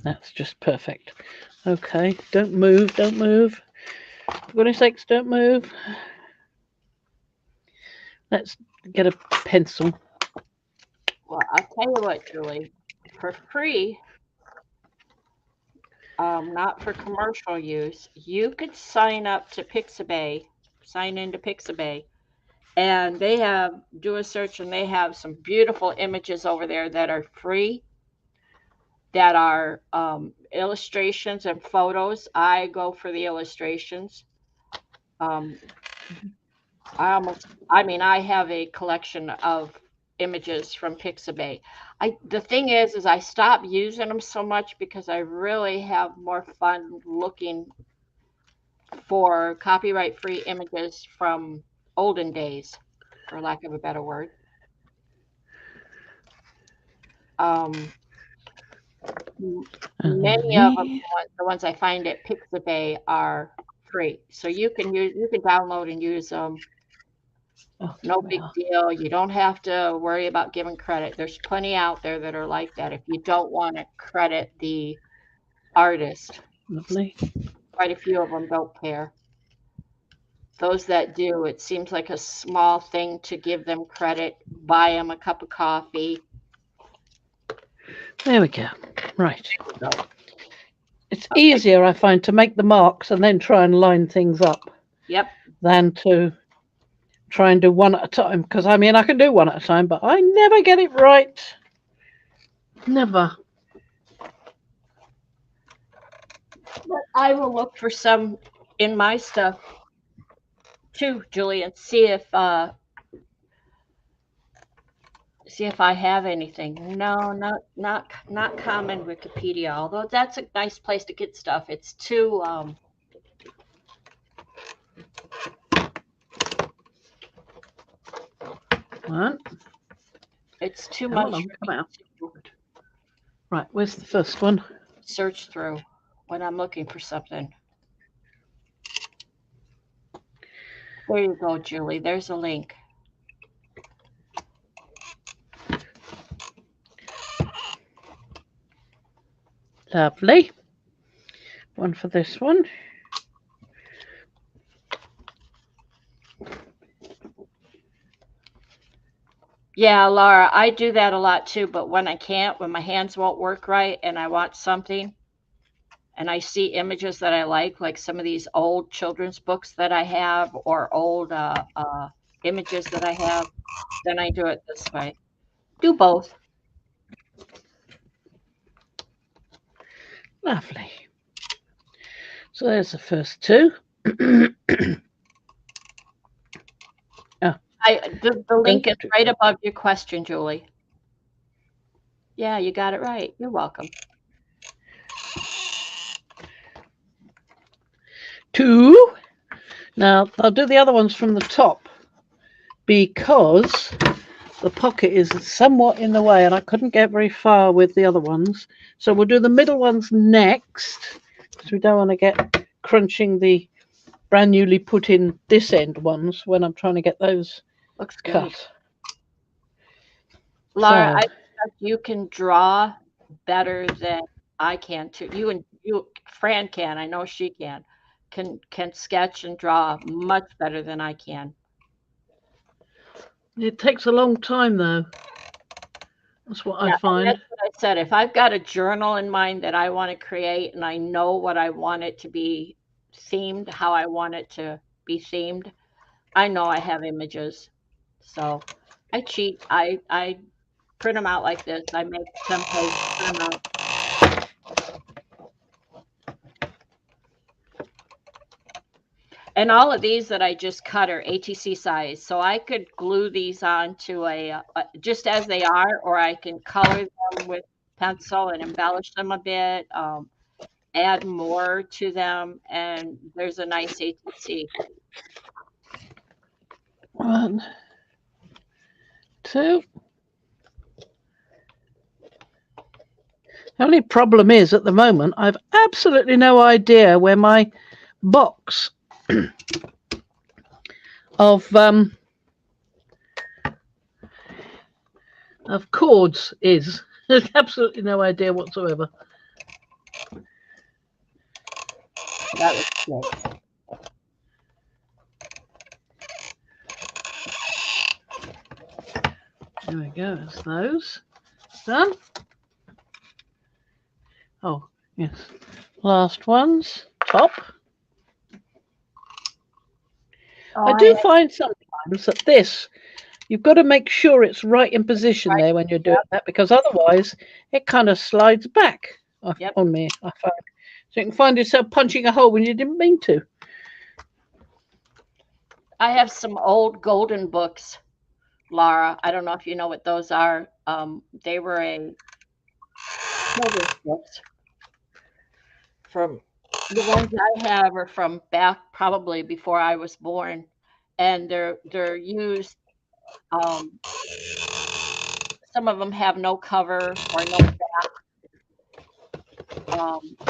That's just perfect. Okay, don't move, don't move. For goodness sakes, don't move. Let's get a pencil. Well, I'll tell you what, Julie. For free, not for commercial use, you could sign up to Pixabay, sign into Pixabay, and they do a search and they have some beautiful images over there that are free, that are illustrations and photos. I go for the illustrations. Um, I have a collection of images from Pixabay. The thing is I stopped using them so much because I really have more fun looking for copyright-free images from olden days, for lack of a better word. Many of them, the ones I find at Pixabay, are free, so you can download and use them. No big deal. You don't have to worry about giving credit. There's plenty out there that are like that. If you don't want to credit the artist, Lovely. quite a few of them don't care. Those that do, it seems like a small thing to give them credit, buy them a cup of coffee. There we go. Right. It's easier, I find, to make the marks and then try and line things up. Yep. Than to try and do one at a time. Because, I mean, I can do one at a time, but I never get it right. Never. But I will look for some in my stuff too, Julie, and see if I have anything. No, not common Wikipedia, although that's a nice place to get stuff. It's too What? It's too much Come out. Right, where's the first one? Search through when I'm looking for something. There you go, Julie. There's a link. Lovely. One for this one. Yeah, Laura, I do that a lot too, but when I can't, when my hands won't work right and I want something and I see images that I like some of these old children's books that I have or old images that I have, then I do it this way. Do both. Lovely. So there's the first two. The link is right above your question, Julie. Yeah, you got it right. You're welcome. 2. Now, I'll do the other ones from the top because the pocket is somewhat in the way and I couldn't get very far with the other ones. So we'll do the middle ones next because we don't want to get crunching the brand newly put in this end ones when I'm trying to get those cut. Good. Laura, I think you can draw better than I can too. Fran can. I know she can sketch and draw much better than I can. It takes a long time though. That's what I find. That's what I said. If I've got a journal in mind that I want to create and I know what I want it to be themed, how I want it to be themed, I know I have images. So I cheat. I print them out like this. I make templates, print them out. And all of these that I just cut are ATC size. So I could glue these onto just as they are, or I can color them with pencil and embellish them a bit. add more to them, and there's a nice ATC. 1, 2. The only problem is at the moment I've absolutely no idea where my box of cords is. There's absolutely no idea whatsoever. That was good. There we go. That's those done. Oh yes, last ones top. I do find sometimes that this, you've got to make sure it's right in position there when you're doing that, because otherwise it kind of slides back on me, I find. So you can find yourself punching a hole when you didn't mean to. I have some old golden books, Laura. I don't know if you know what those are. They were children's books. From the ones I have are from back probably before I was born, and they're used. Some of them have no cover or no back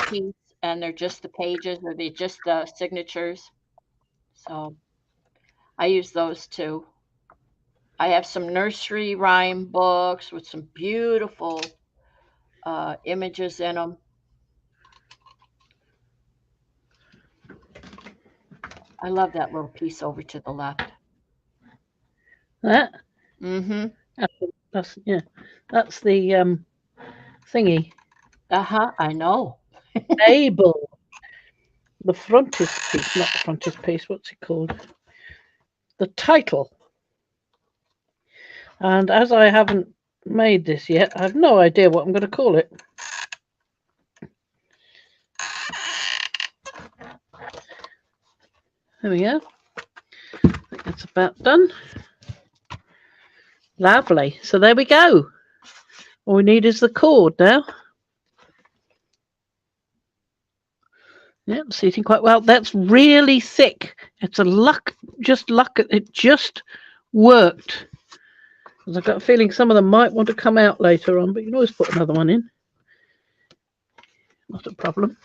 piece, and they're just the pages, or they're just the signatures. So I use those too. I have some nursery rhyme books with some beautiful images in them. I love that little piece over to the left. That? Mm-hmm. That's the thingy. I know. Label. The frontispiece, not the frontispiece, what's it called? The title. And as I haven't made this yet, I have no idea what I'm going to call it. There we go. I think that's about done. Lovely. So there we go. All we need is the cord now. Yep, seating quite well. That's really thick. It's a luck. It just worked. Because I've got a feeling some of them might want to come out later on, but you can always put another one in. Not a problem.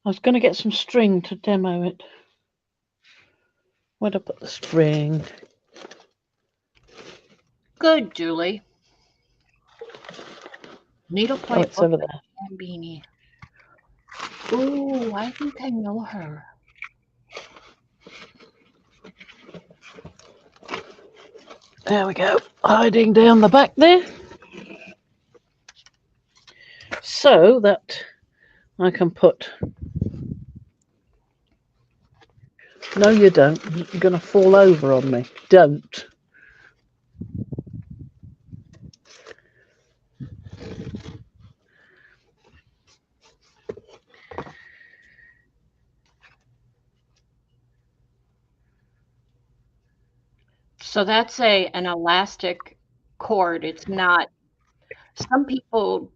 I was going to get some string to demo it. Where'd I put the string? Good, Julie. Needlepoint it's over there. and beanie. Ooh, I think I know her. There we go. Hiding down the back there. So that I can put... No, you don't. You're going to fall over on me. Don't. So that's an elastic cord. It's not. Some people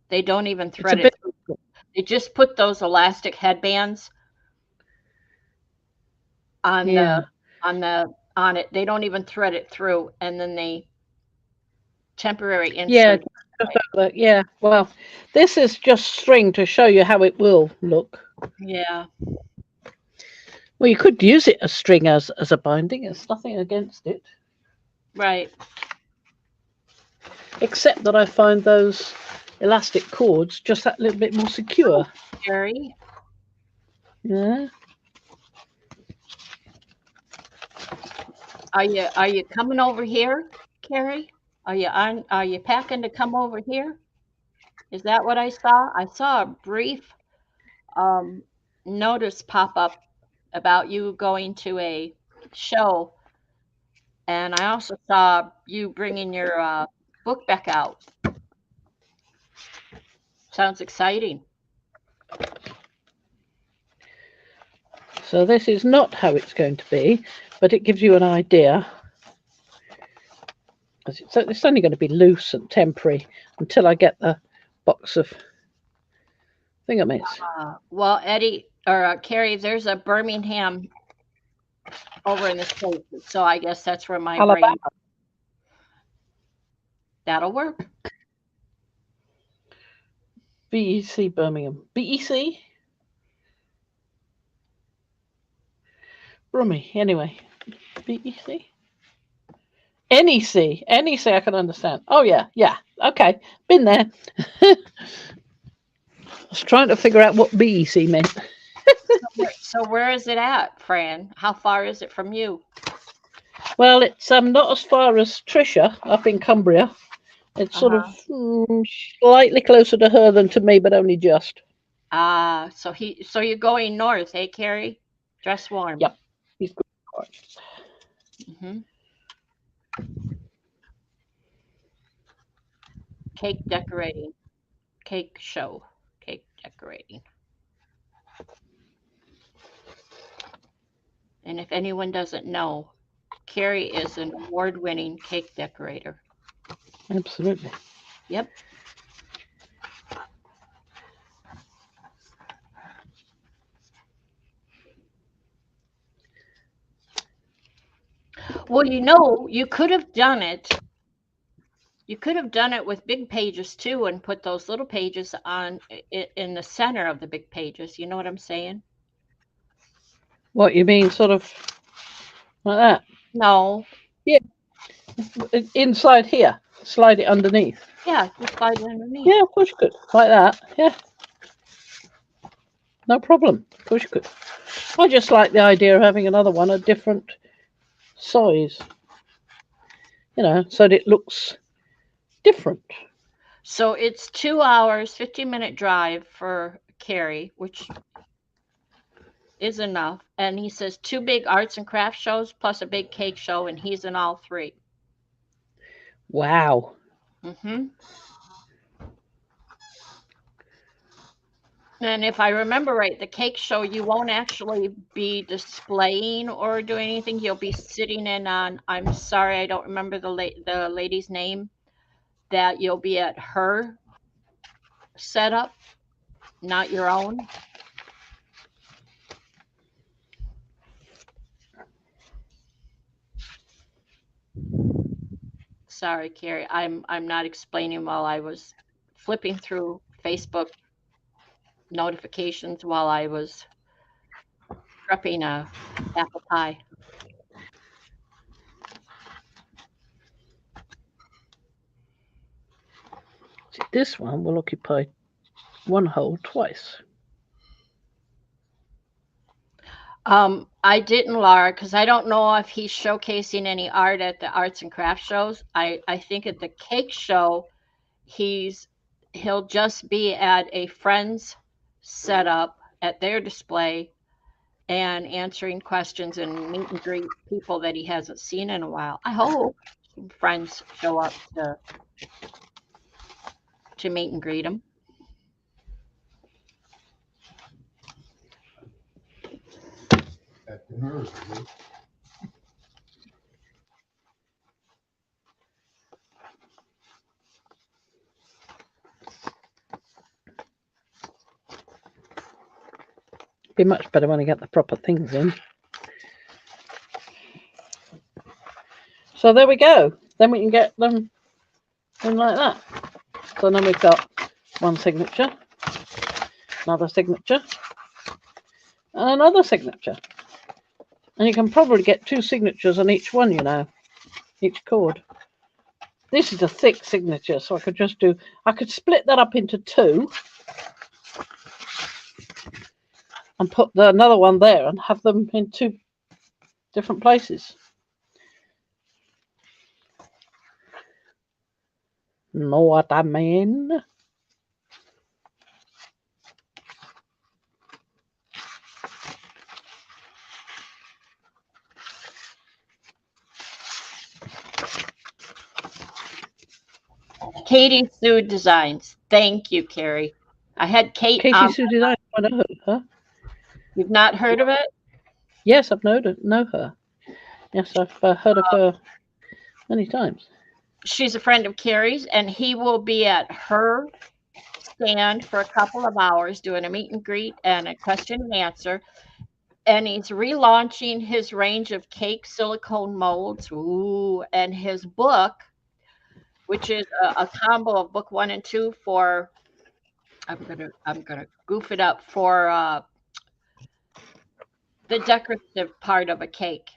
they don't even thread it. They just put those elastic headbands on it. They don't even thread it through, and then they temporary insert. Yeah. Well, this is just string to show you how it will look. Yeah. Well, you could use it as string as a binding. There's nothing against it. Right. Except that I find those elastic cords just that little bit more secure. Jerry. Yeah. Are you coming over here, Carrie? Are you packing to come over here? Is that what I saw? I saw a brief notice pop up about you going to a show, and I also saw you bringing your book back out. Sounds exciting. So this is not how it's going to be, but it gives you an idea. So it's only going to be loose and temporary until I get the box of thingamies. Well, Eddie or Carrie, there's a Birmingham over in the States, so I guess that's where my Alabama. brain. That'll work. BEC Birmingham. BEC? Brummy. Anyway. BEC? NEC. NEC I can understand. Oh, yeah. Yeah. Okay. Been there. I was trying to figure out what BEC meant. So where is it at, Fran? How far is it from you? Well, it's not as far as Trisha up in Cumbria. It's sort of slightly closer to her than to me, but only just. So you're going north, eh, Carrie? Dress warm. Yep. He's good. Mm-hmm. Cake decorating. Cake show. Cake decorating. And if anyone doesn't know, Carrie is an award-winning cake decorator. Absolutely. Yep. Well, you could have done it. You could have done it with big pages too and put those little pages on in the center of the big pages. You know what I'm saying? What you mean, sort of like that? No. Yeah. Inside here. Slide it underneath. Yeah, just slide it underneath. Yeah, of course you could. Like that. Yeah. No problem. Of course you could. I just like the idea of having another one a different size. You know, so that it looks different. So it's 2 hours, 15-minute drive for Carrie, which is enough. And he says 2 big arts and crafts shows plus a big cake show, and he's in all 3. Wow. Mm-hmm. And if I remember right, the cake show, you won't actually be displaying or doing anything. You'll be sitting in on, I'm sorry, I don't remember the lady's name, that you'll be at her setup, not your own. Sorry, Carrie, I'm not explaining while I was flipping through Facebook notifications while I was prepping a apple pie. See, this one will occupy one hole twice. I didn't, Laura, because I don't know if he's showcasing any art at the arts and crafts shows. I think at the cake show, he'll just be at a friend's setup at their display and answering questions and meet and greet people that he hasn't seen in a while. I hope some friends show up to meet and greet him. At the nursery. Be much better when I get the proper things in. So there we go. Then we can get them in like that. So then we've got one signature, another signature, and another signature. And you can probably get 2 signatures on each one, you know, each cord. This is a thick signature, so I could split that up into 2 and put another one there and have them in 2 different places. Know what I mean? Katie Sue Designs. Thank you, Carrie. I had Kate. Katie Sue Design. I know her. You've not heard of it? Yes, I've know her. Yes, I've heard of her many times. She's a friend of Carrie's, and he will be at her stand for a couple of hours doing a meet and greet and a question and answer. And he's relaunching his range of cake silicone molds. Ooh, and his book, which is a combo of book 1 and 2 for I'm gonna goof it up for the decorative part of a cake.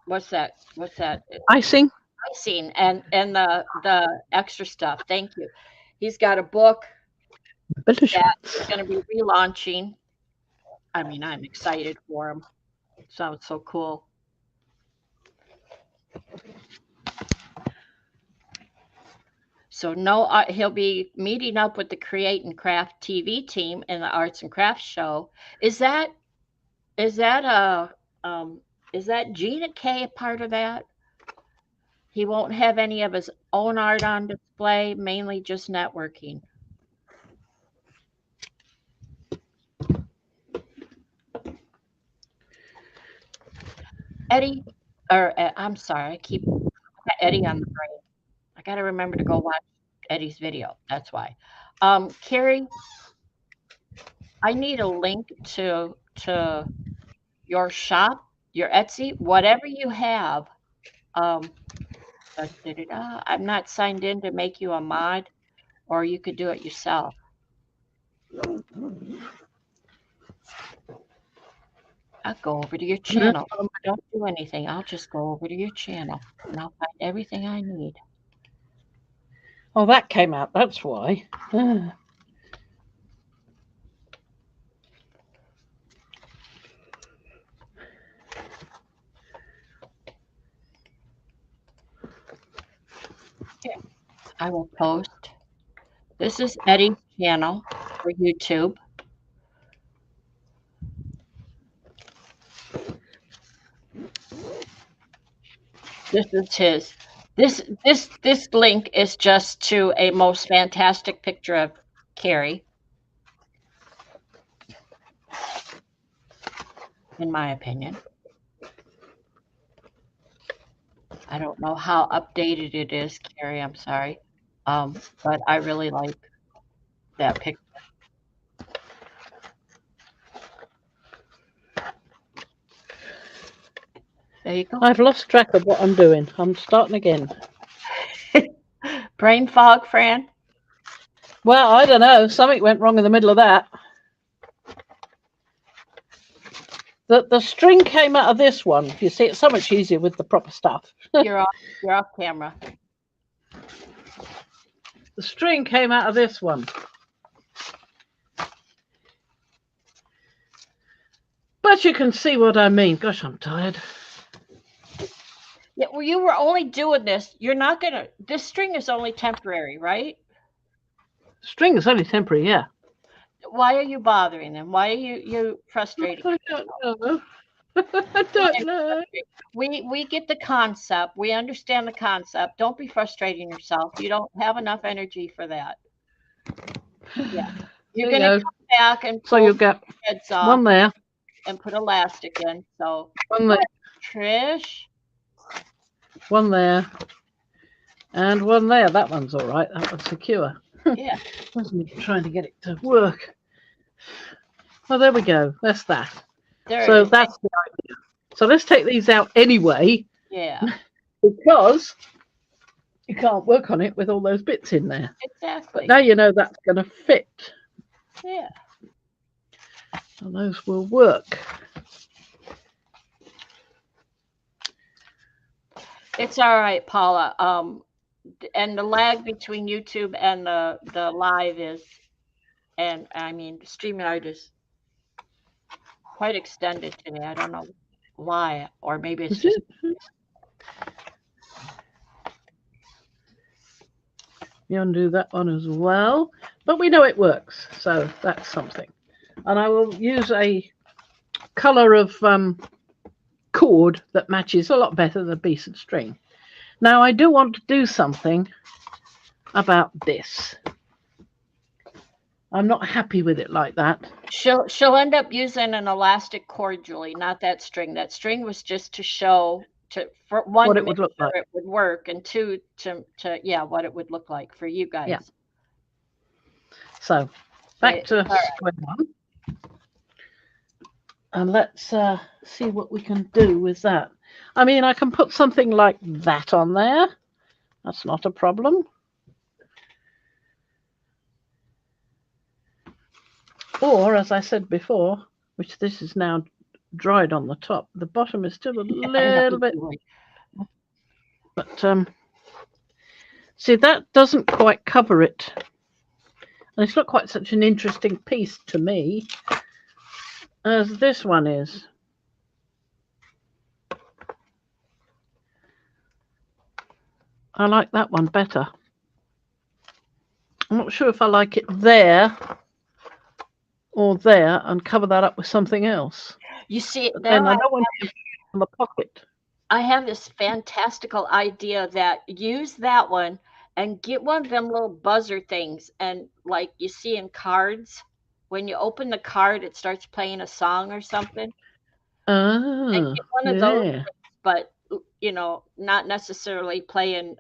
What's that? What's that? Icing. Icing and the extra stuff. Thank you. He's got a book that he's going to be relaunching. I mean, I'm excited for him. Sounds so cool. So no, he'll be meeting up with the Create and Craft TV team in the Arts and Crafts show. Is that is that a is that Gina K a part of that? He won't have any of his own art on display, mainly just networking. Eddie, or I'm sorry, I got Eddie on the brain. I got to remember to go watch Eddie's video. That's why. Carrie, I need a link to your shop, your Etsy, whatever you have. Um, I'm not signed in to make you a mod, or you could do it yourself. I'll go over to your channel. Don't do anything. I'll just go over to your channel and I'll find everything I need. Oh, that came out. That's why. Here, I will post. This is Eddie's channel for YouTube. This is his. This link is just to a most fantastic picture of Carrie, in my opinion. I don't know how updated it is, Carrie. I'm sorry, but I really like that picture. There you go. I've lost track of what I'm doing. I'm starting again. Brain fog, Fran? Well, I don't know. Something went wrong in the middle of that. The string came out of this one. You see, it's so much easier with the proper stuff. You're off camera. The string came out of this one. But you can see what I mean. Gosh, I'm tired. Yeah, well, you were only doing this. You're not gonna. This string is only temporary, right? String is only temporary, yeah. Why are you bothering them? Why are you frustrating? I don't know. I don't know. We get the concept. We understand the concept. Don't be frustrating yourself. You don't have enough energy for that. Yeah, you're gonna come back and so you'll get heads off one there and put elastic in. So one there, Trish. One there, and one there. That one's all right. That one's secure. Yeah. Wasn't even trying to get it to work. Well, there we go. That's that. So that's the idea. So let's take these out anyway. Yeah. Because you can't work on it with all those bits in there. Exactly. But now you know that's going to fit. Yeah. And those will work. It's all right, Paula. And the lag between YouTube and the live is, and I mean, StreamYard is quite extended today. I don't know why, or maybe it's just. You undo that one as well, but we know it works, so that's something. And I will use a color of cord that matches a lot better than a piece of string. Now I do want to do something about this. I'm not happy with it like that. She'll end up using an elastic cord, Julie, not that string. That string was just to show for one What to it make would look sure like. it would work, and two to yeah, what it would look like for you Yeah. guys. So back Okay, to all right. square one. And let's see what we can do with that. I mean, I can put something like that on there. That's not a problem. Or, as I said before, which this is now dried on the top, the bottom is still a I know, little bit, Julie. but see, that doesn't quite cover it. And it's not quite such an interesting piece to me as this one is. I like that one better. I'm not sure if I like it there or there and cover that up with something else. You see, But there then I don't want it on the pocket. I have this fantastical idea that use that one and get one of them little buzzer things, and like you see in cards, when you open the card, it starts playing a song or something. And Ah, get one of those, yeah. but not necessarily playing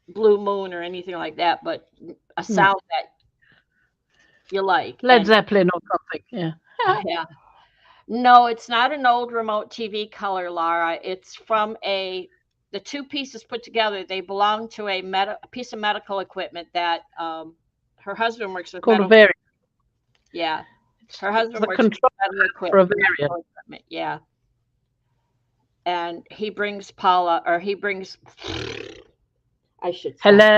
Blue Moon or anything like that, but a No. sound that you like. Led And Zeppelin or something. Yeah. yeah, no, it's not an old remote TV color, Laura. It's from the two pieces put together. They belong to a piece of medical equipment that her husband works with Called a medical. variant. Yeah, It's her husband the works with control medical for a variant. equipment. Yeah, and he brings Paula, or he brings. I should say. Hello?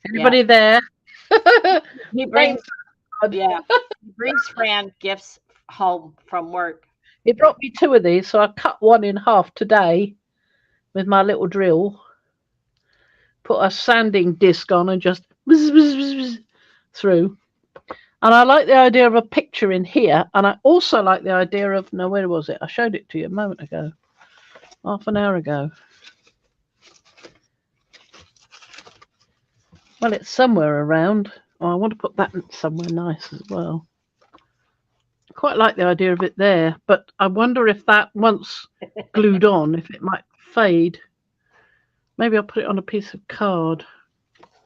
Anybody there? He Thanks. brings. God. Yeah, he brings Fran gifts home from work. He brought me two of these, so I cut one in half today with my little drill. Put a sanding disc on and just whiz, whiz, whiz, whiz through. And I like the idea of a picture in here. And I also like the idea of, no, where was it? I showed it to you a moment ago, half an hour ago. Well, it's somewhere around. Oh, I want to put that somewhere nice as well. Quite like the idea of it there, but I wonder if that, once glued on, if it might fade. Maybe I'll put it on a piece of card.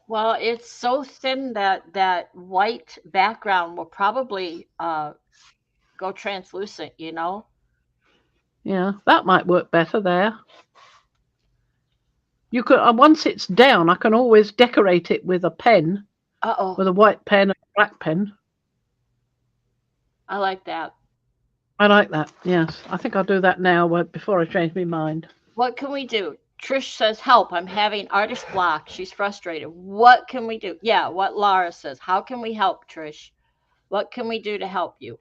Well, it's so thin that that white background will probably go translucent, you know? Yeah, that might work better there. You could, once it's down, I can always decorate it with a pen, Uh-oh, with a white pen and a black pen. I like that. I like that. Yes, I think I'll do that now before I change my mind. What can we do? Trish says, help, I'm having artist block. She's frustrated. What can we do? Yeah, what Laura says. How can we help, Trish? What can we do to help you?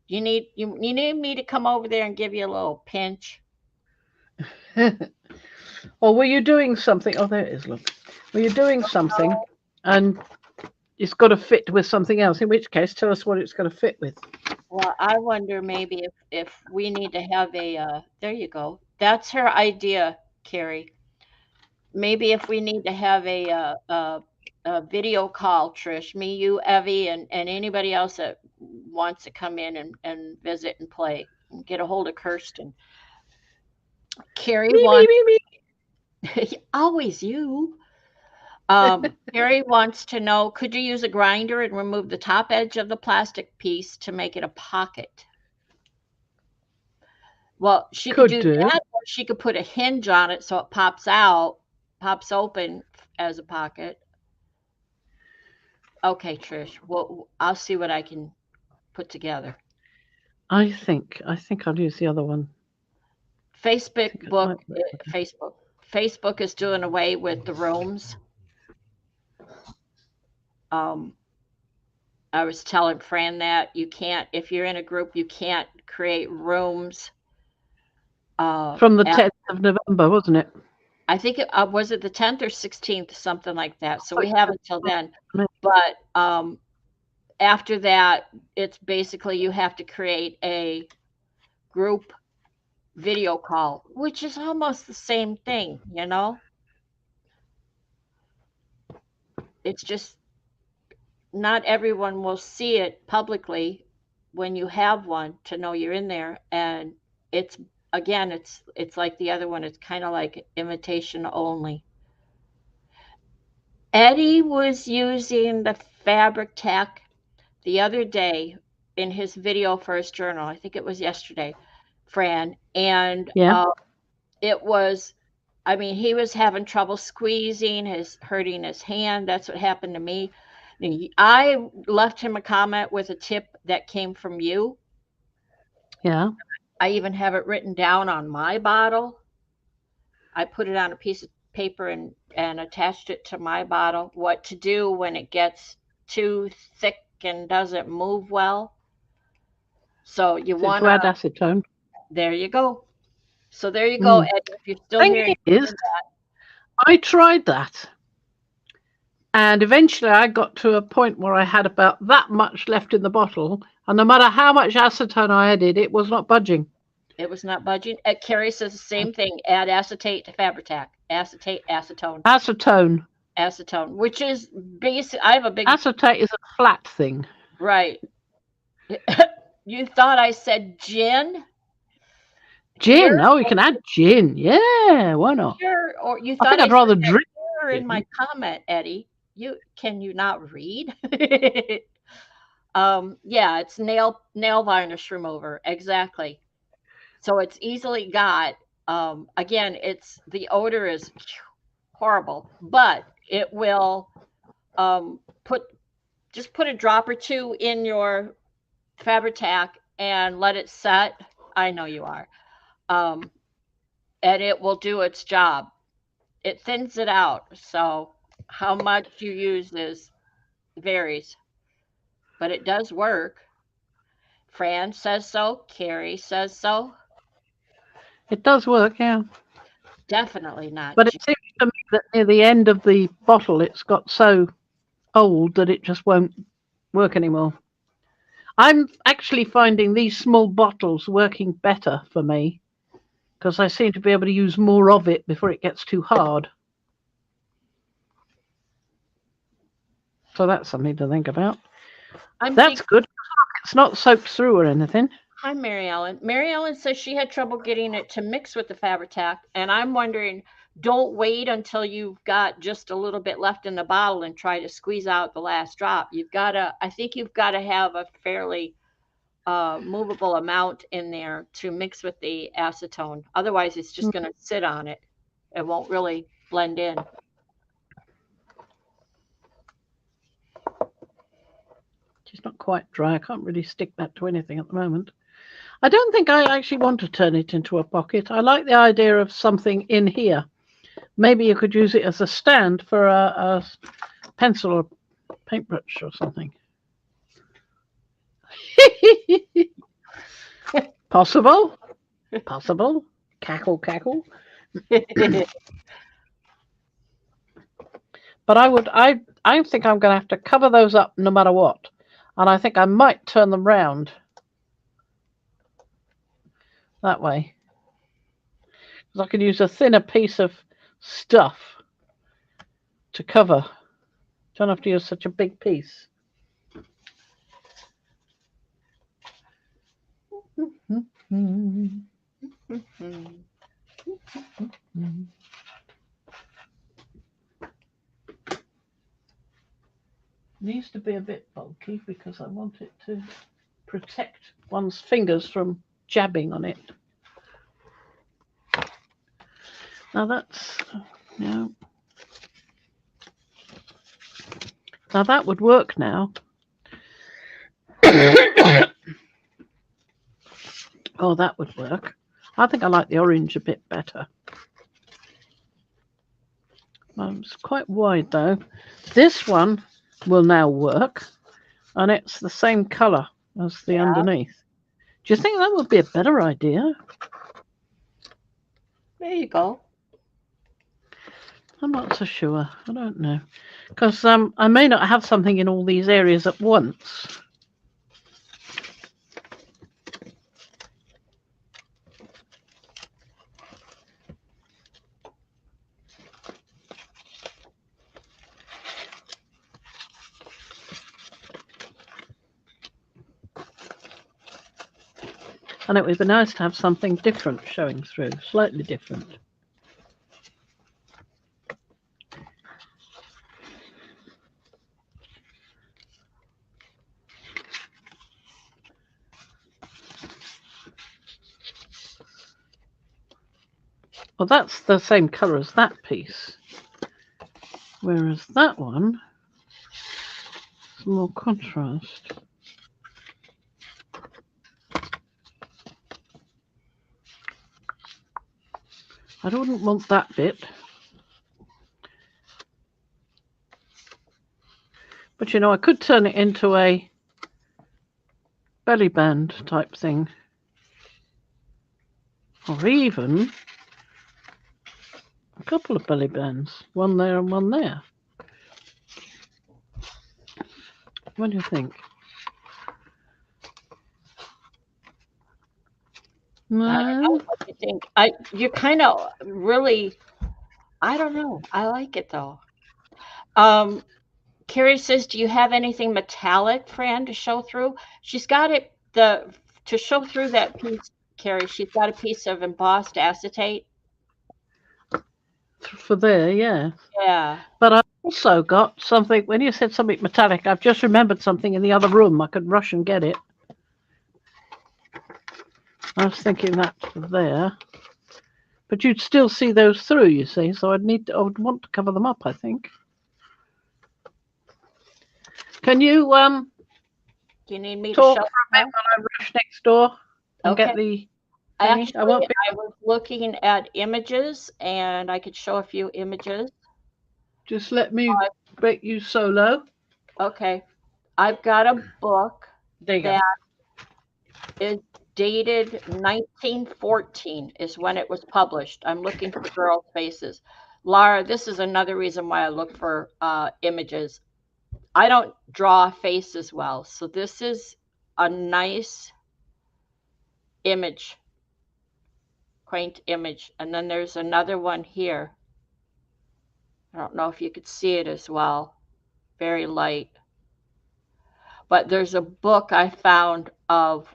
You need me to come over there and give you a little pinch? Or were you doing something? Oh, there it is. Look, were you doing something, and it's got to fit with something else? In which case, tell us what it's going to fit with. Well, I wonder maybe if we need to have there you go. That's her idea, Carrie. Maybe if we need to have a video call, Trish, me, you, Evie, and anybody else that wants to come in and visit and play, and get a hold of Kirsten. Carrie Me, wants me, me, always you. Carrie wants to know, could you use a grinder and remove the top edge of the plastic piece to make it a pocket? Well, she could do that, or she could put a hinge on it so it pops open as a pocket. Okay, Trish. Well, I'll see what I can put together. I think I'll use the other one. Facebook is doing away with the rooms. I was telling Fran that you can't, if you're in a group, you can't create rooms. From the 10th of November, wasn't it? I think was it the 10th or 16th, something like that. So we have until then. But after that, it's basically you have to create a group video call, which is almost the same thing, you know? It's just not everyone will see it publicly when you have one to know you're in there. And it's, again, it's like the other one. It's kind of like imitation only. Eddie was using the fabric tack the other day in his video for his journal. I think it was yesterday, Fran. And Yeah. it was, I mean, he was having trouble squeezing, hurting his hand. That's what happened to me. I left him a comment with a tip that came from you. Yeah. I even have it written down on my bottle. I put it on a piece of paper and attached it to my bottle. What to do when it gets too thick and doesn't move well. So you So want to add to, acetone. there you go. So there you go, Mm. Eddie. If you're still Thing here, is, I tried that. And eventually I got to a point where I had about that much left in the bottle. And no matter how much acetone I added, it was not budging. it was not budging. Carrie says the same thing. Add acetate to Fabritac. Acetate, acetone, Acetone. acetone, which is basic. I have a big, Acetate is a flat thing. right. You thought I said gin? Gin. Here, Oh, you can add gin. Yeah, why not? here, or you I thought think I I'd said rather that drink here in my gin. comment, Eddie. Can you not read? Yeah, it's nail varnish remover. Exactly. So it's easily got. Again, it's the odor is horrible, but it will um, put just put a drop or two in your Fabritac and let it set. I know you are. Um, and it will do its job. It thins it out. So how much you use is varies, but it does work. Fran says so. Carrie says so. It does work, yeah. Definitely not. But it seems to me that near the end of the bottle, it's got so old that it just won't work anymore. I'm actually finding these small bottles working better for me because I seem to be able to use more of it before it gets too hard. So that's something to think about. That's good. It's not soaked through or anything. Hi, Mary Ellen. Mary Ellen says she had trouble getting it to mix with the Fabritac, and I'm wondering, don't wait until you've got just a little bit left in the bottle and try to squeeze out the last drop. I think you've got to have a fairly movable amount in there to mix with the acetone. Otherwise, it's just going to sit on it. It won't really blend in. It's not quite dry. I can't really stick that to anything at the moment. I don't think I actually want to turn it into a pocket. I like the idea of something in here. Maybe you could use it as a stand for a pencil or paintbrush or something. Possible. Possible. Cackle, cackle. But I think I'm going to have to cover those up no matter what. And I think I might turn them round that way. Because I could use a thinner piece of stuff to cover. Don't have to use such a big piece. Needs to be a bit bulky because I want it to protect one's fingers from jabbing on it. Now that's, yeah. Now that would work now. Oh, that would work. I think I like the orange a bit better. It's quite wide though. This one will now work, and it's the same colour as the underneath. Do you think that would be a better idea? There you go. I'm not so sure. I don't know. Because I may not have something in all these areas at once. And it would be nice to have something different showing through, slightly different. Well, that's the same colour as that piece. Whereas that one is more contrast. I wouldn't want that bit. But you know, I could turn it into a belly band type thing. Or even a couple of belly bands. One there and one there. What do you think? No? I don't know what you think. You kind of really, I don't know. I like it though. Carrie says, "Do you have anything metallic, Fran, to show through?" She's got it to show through that piece, Carrie. She's got a piece of embossed acetate. For there, yeah. Yeah. But I've also got something, when you said something metallic, I've just remembered something in the other room. I could rush and get it. I was thinking that's for there. But you'd still see those through, you see, so I would want to cover them up, I think. Can you Do you need me to talk show for a bit now? while I rush next door and Okay. get the Actually, thingy? I won't be I was looking at images, and I could show a few images. just let me break you solo. Okay. I've got a book There you go. that is dated 1914 is when it was published. I'm looking for girls' faces. Laura, this is another reason why I look for images. I don't draw faces well, so this is a nice image, quaint image. And then there's another one here. I don't know if you could see it as well. Very light. But there's a book I found of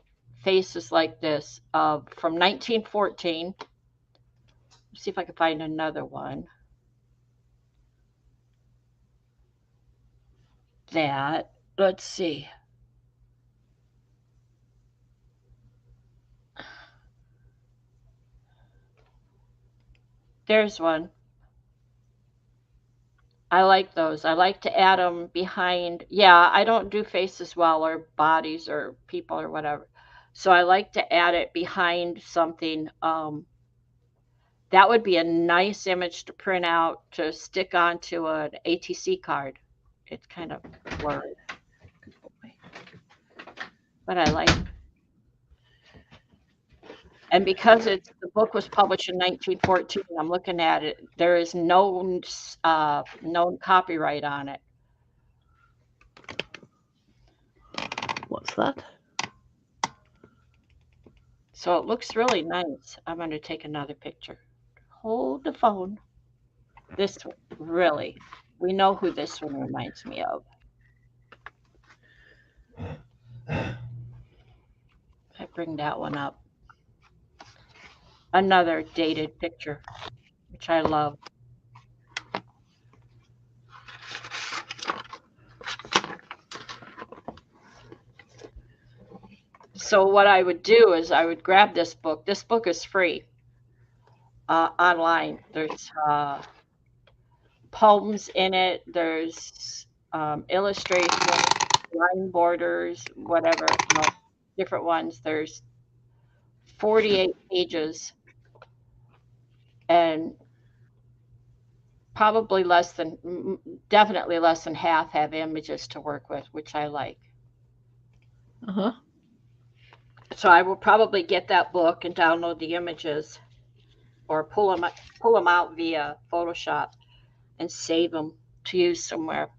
faces like this from 1914. Let's see if I can find another one. Let's see. There's one. I like those. I like to add them behind. Yeah, I don't do faces well or bodies or people or whatever. So I like to add it behind something. That would be a nice image to print out to stick onto an ATC card. It's kind of blurry, but I like it. And because the book was published in 1914, I'm looking at it. There is no known copyright on it. What's that? So it looks really nice. I'm going to take another picture. Hold the phone. This one, really. We know who this one reminds me of. I bring that one up. Another dated picture, which I love. So what I would do is I would grab this book. This book is free online. There's poems in it. There's illustrations, line borders, whatever, different ones. There's 48 pages, and probably definitely less than half have images to work with, which I like. Uh-huh. So I will probably get that book and download the images or pull them out via Photoshop and save them to use somewhere.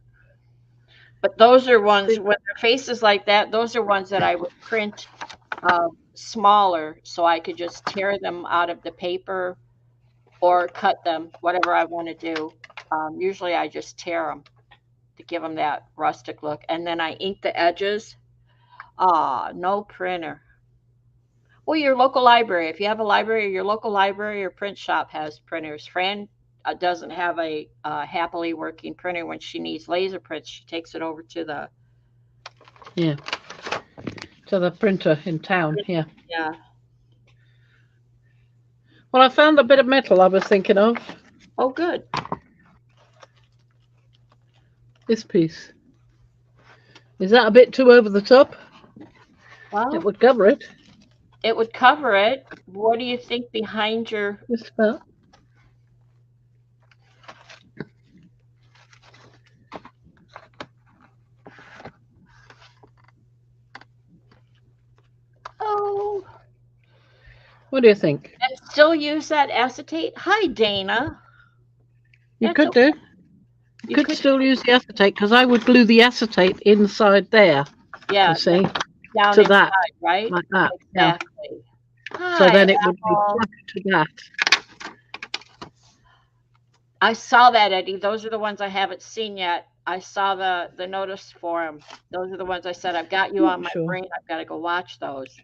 But those are ones, when their faces like that, those are ones that I would print smaller so I could just tear them out of the paper or cut them, whatever I want to do. Usually I just tear them to give them that rustic look. And then I ink the edges. No printer. Well, your local library. If you have a library, your local library or print shop has printers. Fran doesn't have a happily working printer. When she needs laser prints, she takes it over to the Yeah. To the printer in town. Yeah. yeah. Well, I found the bit of metal I was thinking of. Oh, good. This piece. Is that a bit too over the top? Well, It would cover it. it would cover it. What do you think behind your? Just about. Oh, What do you think? and still use that acetate? Hi, Dana. You That's could okay. do. You You could could, still use the acetate because I would glue the acetate inside there. yeah, You see, down to inside, that, right? like that. Yeah. Exactly. So Hi, then it would be Apple. stuck to that. I saw that, Eddie. Those are the ones I haven't seen yet. I saw the notice for them. Those are the ones I said I've got you on my Sure. brain. I've got to go watch those.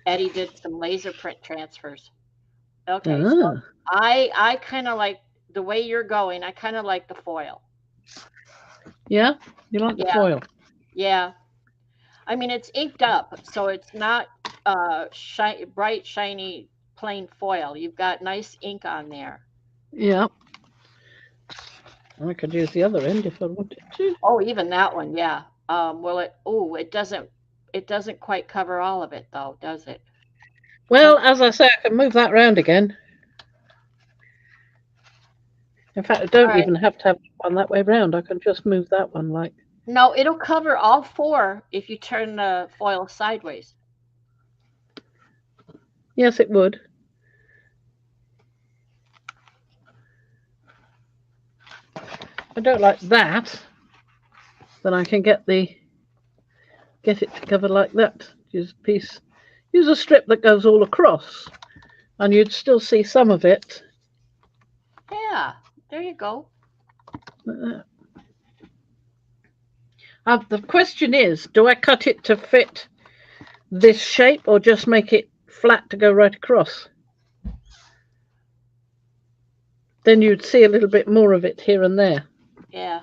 Eddie did some laser print transfers. Okay, so Ah, I kind of like the way you're going. I kind of like the foil. yeah. You like the Yeah, foil? yeah. I mean, it's inked up, so it's not bright, shiny, plain foil. You've got nice ink on there. Yeah. I could use the other end if I wanted to. Oh, even that one, yeah. Well, it doesn't quite cover all of it though, does it? Well, as I say, I can move that round again. In fact, I All don't right. even have to have one that way round. I can just move that one like. No, it'll cover all four if you turn the foil sideways. Yes, it would. I don't like that. Then I can get it to cover like that. Use a piece. Use a strip that goes all across, and you'd still see some of it. Yeah, there you go. Like that. The question is, do I cut it to fit this shape or just make it flat to go right across? Then you'd see a little bit more of it here and there. Yeah.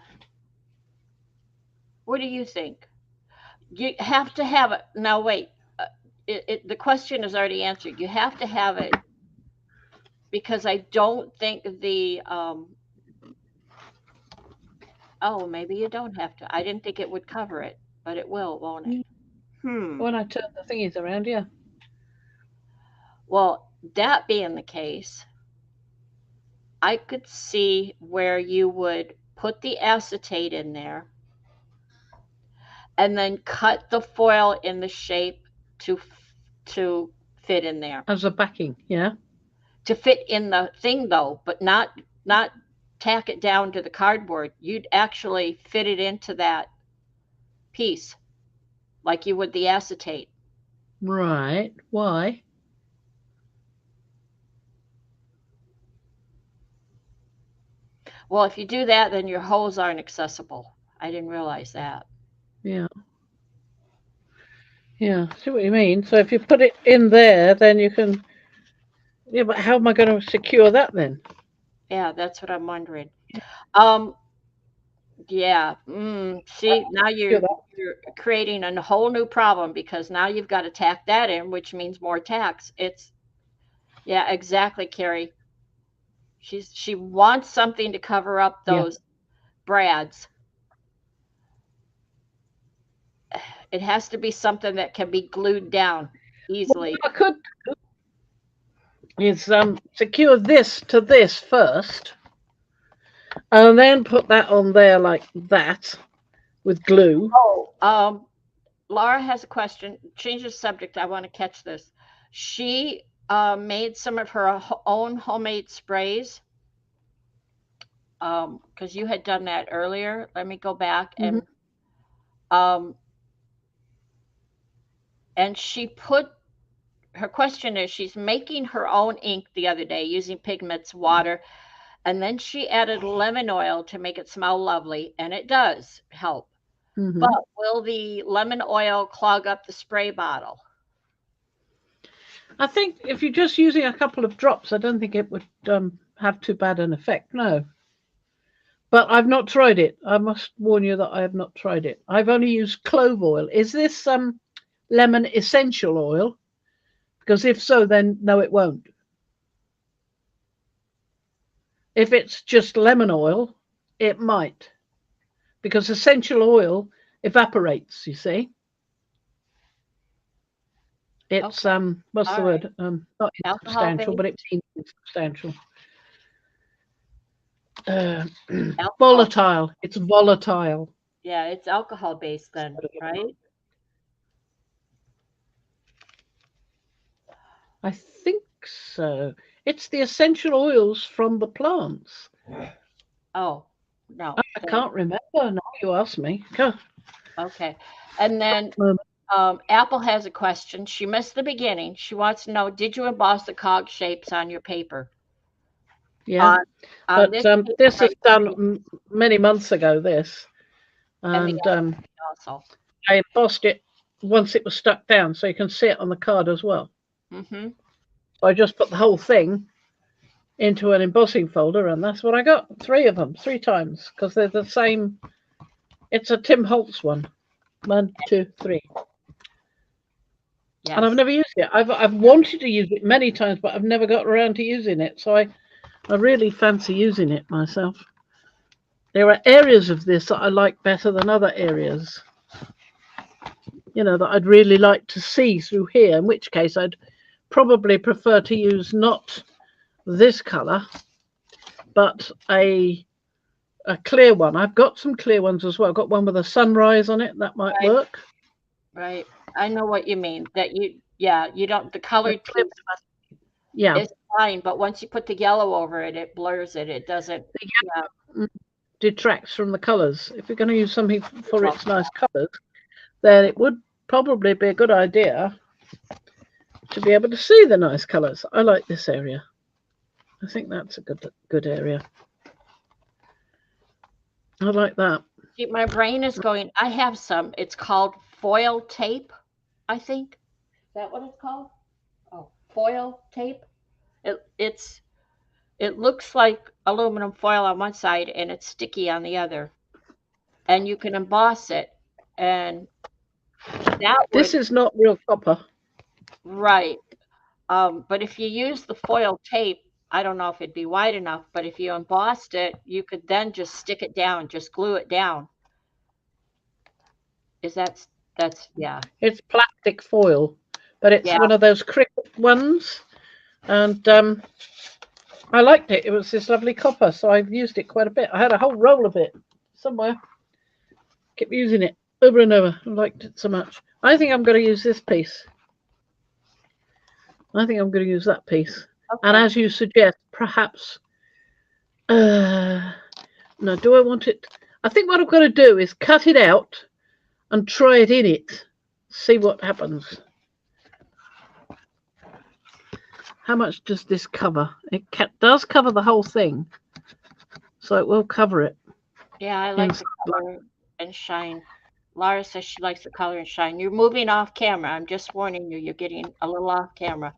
What do you think? You have to have it. Now, wait. The question is already answered. You have to have it because I don't think oh, maybe you don't have to. I didn't think it would cover it, but it will, won't it? When I turn the thingies around, yeah. Well, that being the case, I could see where you would put the acetate in there and then cut the foil in the shape to fit in there. As a backing, yeah. To fit in the thing though, but not tack it down to the cardboard. You'd actually fit it into that piece like you would the acetate. Right. Why? Well, if you do that, then your holes aren't accessible. I didn't realize that. Yeah. Yeah. See what you mean. So if you put it in there, then you can. Yeah, but how am I going to secure that then? Yeah, that's what I'm wondering. Um, yeah. See, now Secure that. you're creating a whole new problem because now you've got to tack that in, which means more tacks. It's yeah, exactly, Carrie. She wants something to cover up Yeah. those brads. It has to be something that can be glued down easily. What I could do is secure this to this first, and then put that on there like that with glue. Oh, Laura has a question. Change the subject. I want to catch this. She made some of her own homemade sprays because you had done that earlier. Let me go back um, and she put her question is she's making her own ink the other day using pigments, water, and then she added lemon oil to make it smell lovely, and it does help. Mhm. But will the lemon oil clog up the spray bottle? I think if you're just using a couple of drops, I don't think it would have too bad an effect. No. But I've not tried it. I must warn you that I have not tried it. I've only used clove oil. Is this lemon essential oil? Because if so, then no, it won't. If it's just lemon oil, it might. Because essential oil evaporates, you see. It's Okay. what's the All right. word? Not Alcohol insubstantial, but based? it means substantial. Uh, Alcohol. volatile. It's volatile. Yeah, it's alcohol based then, right? I think so. It's the essential oils from the plants. Oh, no. I can't remember now you ask me. Okay. And then Apple has a question. She missed the beginning. She wants to know, did you emboss the cog shapes on your paper? Yeah, On but this paper this is right done here, many months ago, this. and the And other also. I embossed it once it was stuck down, so you can see it on the card as well. Mm-hmm. So I just put the whole thing into an embossing folder, and that's what I got. 3 of them, 3 times, because they're the same. It's a Tim Holtz one. 1, 2, 3. And I've Yes. never used it. I've wanted to use it many times, but I've never got around to using it. So I really fancy using it myself. There are areas of this that I like better than other areas. That I'd really like to see through here. In which case, I'd probably prefer to use not this colour, but a clear one. I've got some clear ones as well. I've got one with a sunrise on it. That might Right. work. Right. I know what you mean. That you don't, the colored piece Yeah. is fine, but once you put the yellow over it, it blurs it. It doesn't, The yeah. yellow detracts from the colours. If you're going to use something for its nice colours, then it would probably be a good idea to be able to see the nice colours. I like this area. I think that's a good area. I like that. See, my brain is going, I have some. It's called foil tape, I think. Is that what it's called? Oh, foil tape. It's it looks like aluminum foil on one side and it's sticky on the other. And you can emboss it. And that This would, is not real copper. right. But if you use the foil tape, I don't know if it'd be wide enough, but if you embossed it, you could then just stick it down, just glue it down. Is that's yeah. It's plastic foil, but it's Yeah. one of those cricket ones. And I liked it. It was this lovely copper, so I've used it quite a bit. I had a whole roll of it somewhere. Kept using it over and over. I liked it so much. I think I'm going to use this piece. I think I'm going to use that piece. And Okay. as you suggest, perhaps. No, do I want it? I think what I'm going to do is cut it out and try it in it. See what happens. How much does this cover? It does cover the whole thing, so it will cover it. Yeah, I like the color and shine. Laura says she likes the color and shine. You're moving off camera. I'm just warning you. You're getting a little off camera.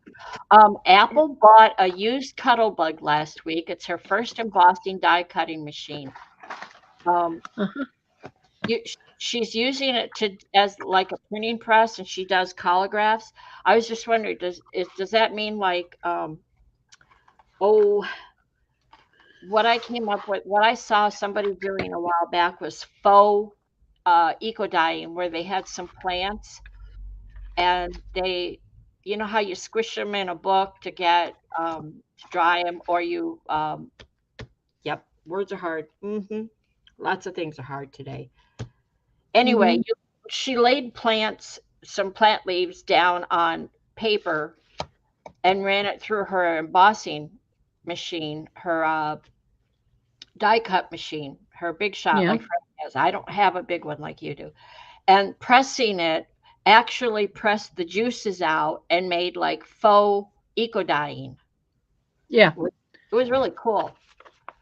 Apple bought a used Cuttlebug last week. It's her first embossing die cutting machine. Um, Uh-huh. she's using it as like a printing press, and she does collagraphs. I was just wondering, does that mean like oh, what I came up with, what I saw somebody doing a while back was faux eco dyeing, where they had some plants and they, you know how you squish them in a book to get to dry them, or you yep, words are hard. Lots of things are hard today. Anyway, Mhm. she laid some plant leaves down on paper and ran it through her embossing machine, her die cut machine, her big shot Yeah. like Fred has. I don't have a big one like you do. And pressing it actually pressed the juices out and made like faux eco dyeing. Yeah. It was really cool.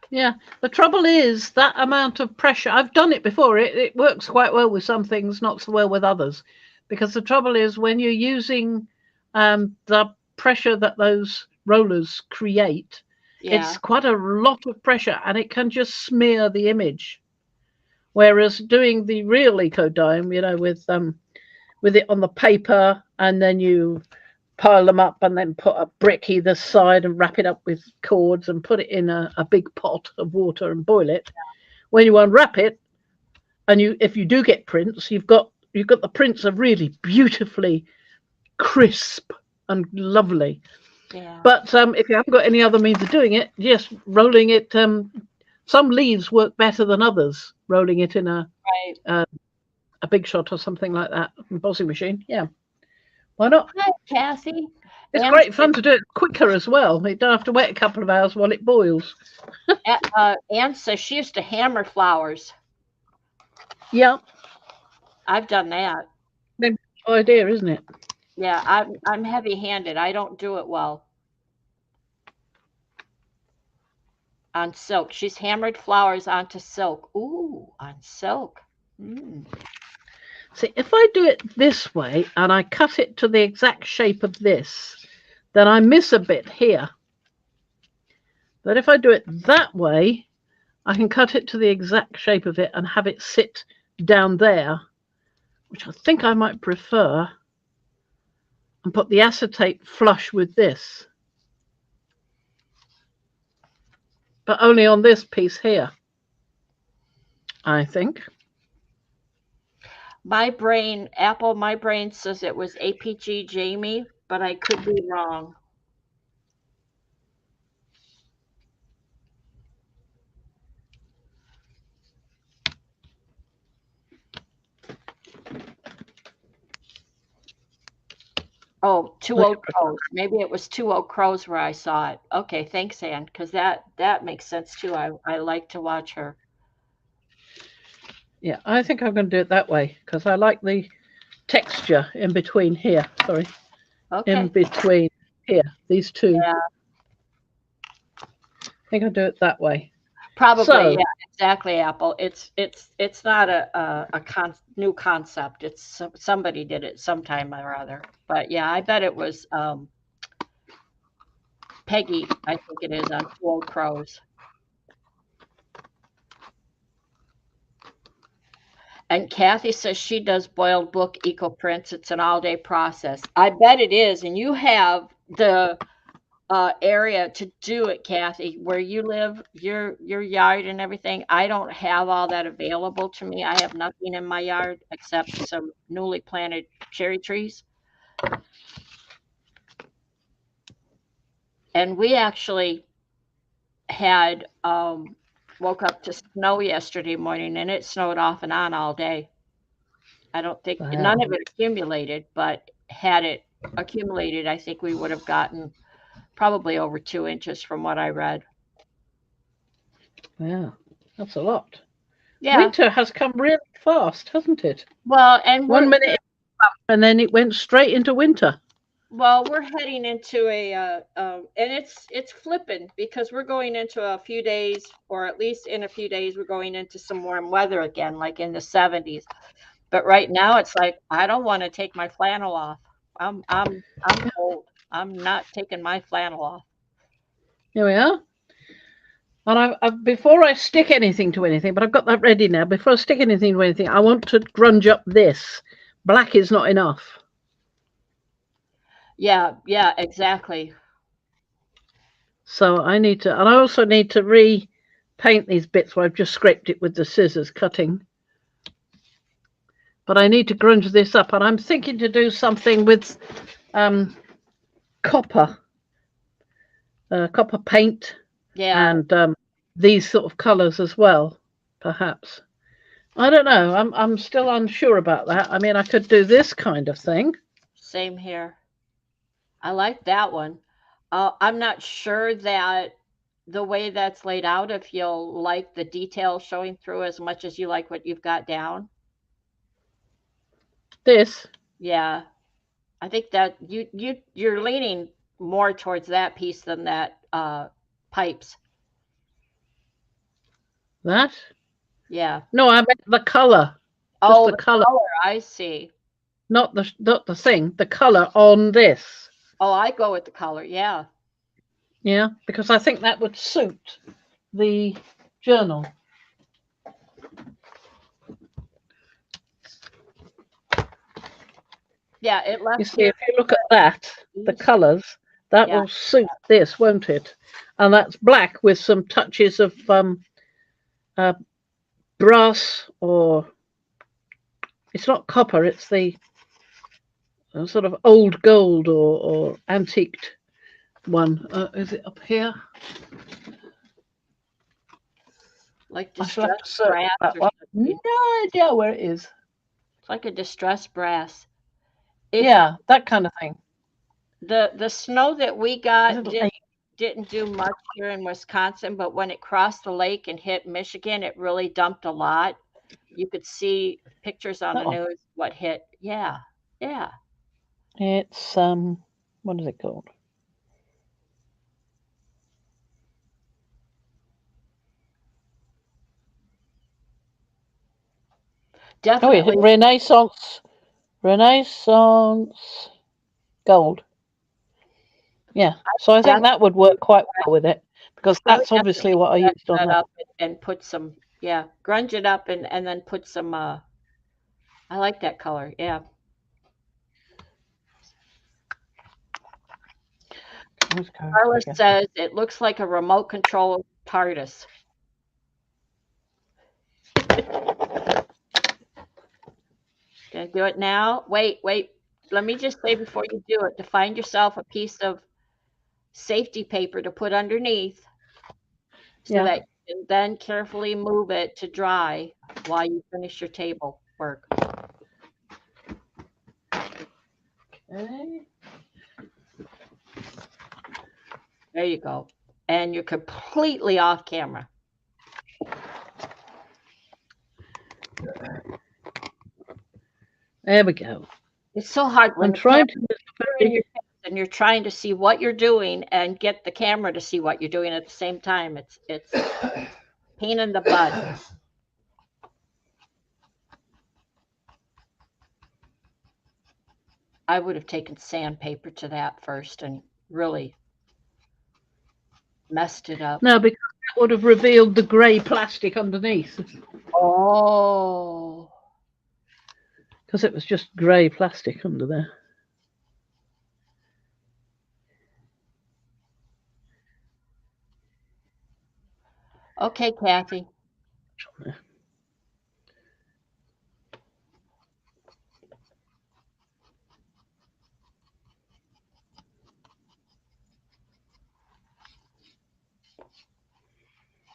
Yeah. The trouble is that amount of pressure. I've done it before. It works quite well with some things, not so well with others. Because the trouble is when you're using the pressure that those rollers create, it's Yeah. quite a lot of pressure and it can just smear the image. Whereas doing the real eco dome, with it on the paper and then you pile them up and then put a brick either side and wrap it up with cords and put it in a big pot of water and boil it. When you unwrap it and you if you do get prints, you've got the prints are really beautifully crisp and lovely. Yeah. But if you haven't got any other means of doing it, yes, rolling it. Some leaves work better than others. Rolling it in Right. a, a big shot or something like that, embossing machine. Yeah, why not? Hi, Kathy. It's And great fun to do it quicker as well. You don't have to wait a couple of hours while it boils. Anne says she used to hammer flowers. Yeah, I've done that. maybe idea, isn't it? Yeah, I'm heavy-handed. I don't do it well on silk. She's hammered flowers onto silk. Ooh, on silk. Mm. See, if I do it this way and I cut it to the exact shape of this, then I miss a bit here. But if I do it that way, I can cut it to the exact shape of it and have it sit down there, which I think I might prefer, and put the acetate flush with this, but only on this piece here, I think. My brain says it was APG Jamie, but I could be wrong. Oh, Two Old Crows. Maybe it was Two Old Crows where I saw it. Okay, thanks, Ann, because that makes sense too. I like to watch her. Yeah, I think I'm going to do it that way because I like the texture in between here. Sorry, in Okay. between here, these two. Yeah, I think I'll do it that way. probably. So, Yeah, exactly, Apple. It's not new concept. Somebody did it sometime or other. But yeah, I bet it was Peggy. I think it is on Two Old Crows. And Kathy says she does boiled book eco prints. It's an all day process. I bet it is. And you have the area to do it, Kathy, where you live, your yard and everything. I don't have all that available to me. I have nothing in my yard except some newly planted cherry trees. And we actually had woke up to snow yesterday morning, and it snowed off and on all day. I don't think none wow, of it accumulated, but had it accumulated, I think we would have gotten probably over 2 inches from what I read. wow, that's a lot. Yeah. Winter has come really fast, hasn't it? Well, and One minute and then it went straight into winter. we're heading into and it's flipping because we're going into a few days, or at least in a few days, we're going into some warm weather again, like in the 70s. But right now, it's like I don't want to take my flannel off. I'm cold. I'm not taking my flannel off. Here we are. And before I stick anything to anything, but I've got that ready now. Before I stick anything to anything, I want to grunge up this. Black is not enough. Yeah, yeah, exactly. So I need to, and I also need to repaint these bits where I've just scraped it with the scissors cutting. But I need to grunge this up, and I'm thinking to do something with copper, copper paint, Yeah. and these sort of colours as well, perhaps. I don't know. I'm still unsure about that. I mean, I could do this kind of thing. Same here. I like that one. I'm not sure that the way that's laid out, if you'll like the detail showing through as much as you like what you've got down. This, Yeah, I think that you're leaning more towards that piece than that pipes. That? Yeah. No, I meant the color. Oh, The the colour. color. I see. Not the thing. The color on this. Oh, I go with the color. Yeah. Yeah, because I think that would suit the journal. Yeah, it left You see, here. if you look at that, the colours, that Yeah. will suit this, won't it? And that's black with some touches of uh, brass, or it's not copper, it's the sort of old gold or antiqued one. Is it up here? Like I shall have to distressed search brass that or one. something. No idea where it is. It's like a distressed brass. If Yeah, that kind of thing. the snow that we A got little didn't do much here in Wisconsin, but when it crossed the lake and hit Michigan, it really dumped a lot. You could see pictures on that the one. news what hit. Yeah. Yeah. It's what is it called? Oh, yeah, Definitely. Renaissance gold. Yeah, so I think that would work quite well with it, because I would that's obviously definitely what I grunge used on that that. up and put some, yeah, grunge it up and then put some, I like that color. Yeah. Let's go Carla together. says it looks like a remote control TARDIS. Gonna do it now. Wait, wait. Let me just say before you do it to find yourself a piece of safety paper to put underneath so Yeah. that you can then carefully move it to dry while you finish your table work. Okay. There you go. And you're completely off camera. There we go. It's so hard when I'm the trying camera's to use a in your very, face and you're trying to see what you're doing and get the camera to see what you're doing at the same time. It's pain in the butt. I would have taken sandpaper to that first and really messed it up. no, because that would have revealed the grey plastic underneath, Oh. because it was just grey plastic under there. Okay, Kathy.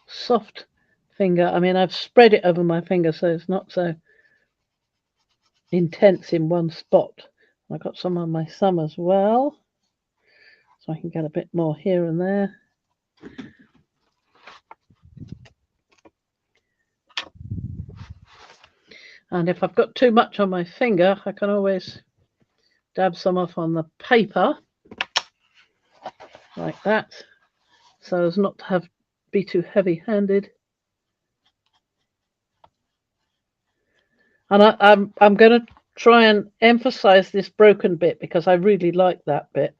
Soft finger. I mean, I've spread it over my finger so it's not so intense in one spot. I've got some on my thumb as well, so I can get a bit more here and there. And if I've got too much on my finger, I can always dab some off on the paper, like that, so as not to be too heavy-handed. And I'm going to try and emphasize this broken bit because I really like that bit.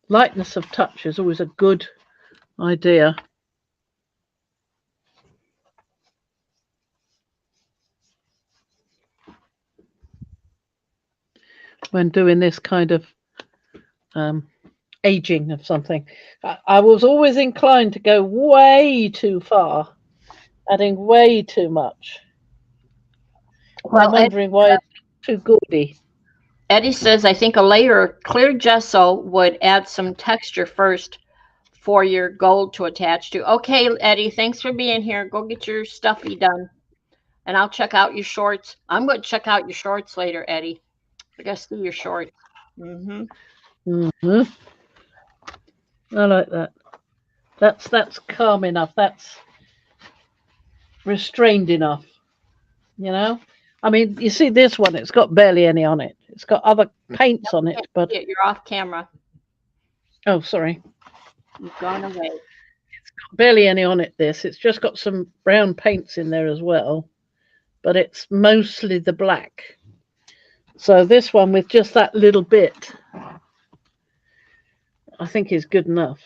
Lightness of touch is always a good idea when doing this kind of aging of something. I was always inclined to go way too far, adding way too much. I'm wondering why it's too gaudy. Eddie says, I think a layer of clear gesso would add some texture first for your gold to attach to. Okay, Eddie, thanks for being here. Go get your stuffy done. And I'll check out your shorts. I'm going to check out your shorts later, Eddie. I got to see your shorts. Mm-hmm. Mm-hmm. I like that. That's calm enough. That's restrained enough. You know. I mean, you see this one. It's got barely any on it. It's got other paints on Can't it, but see it. You're off camera. oh, sorry, You've gone away. barely any on it. This. It's just got some brown paints in there as well, but it's mostly the black. So this one with just that little bit, I think is good enough.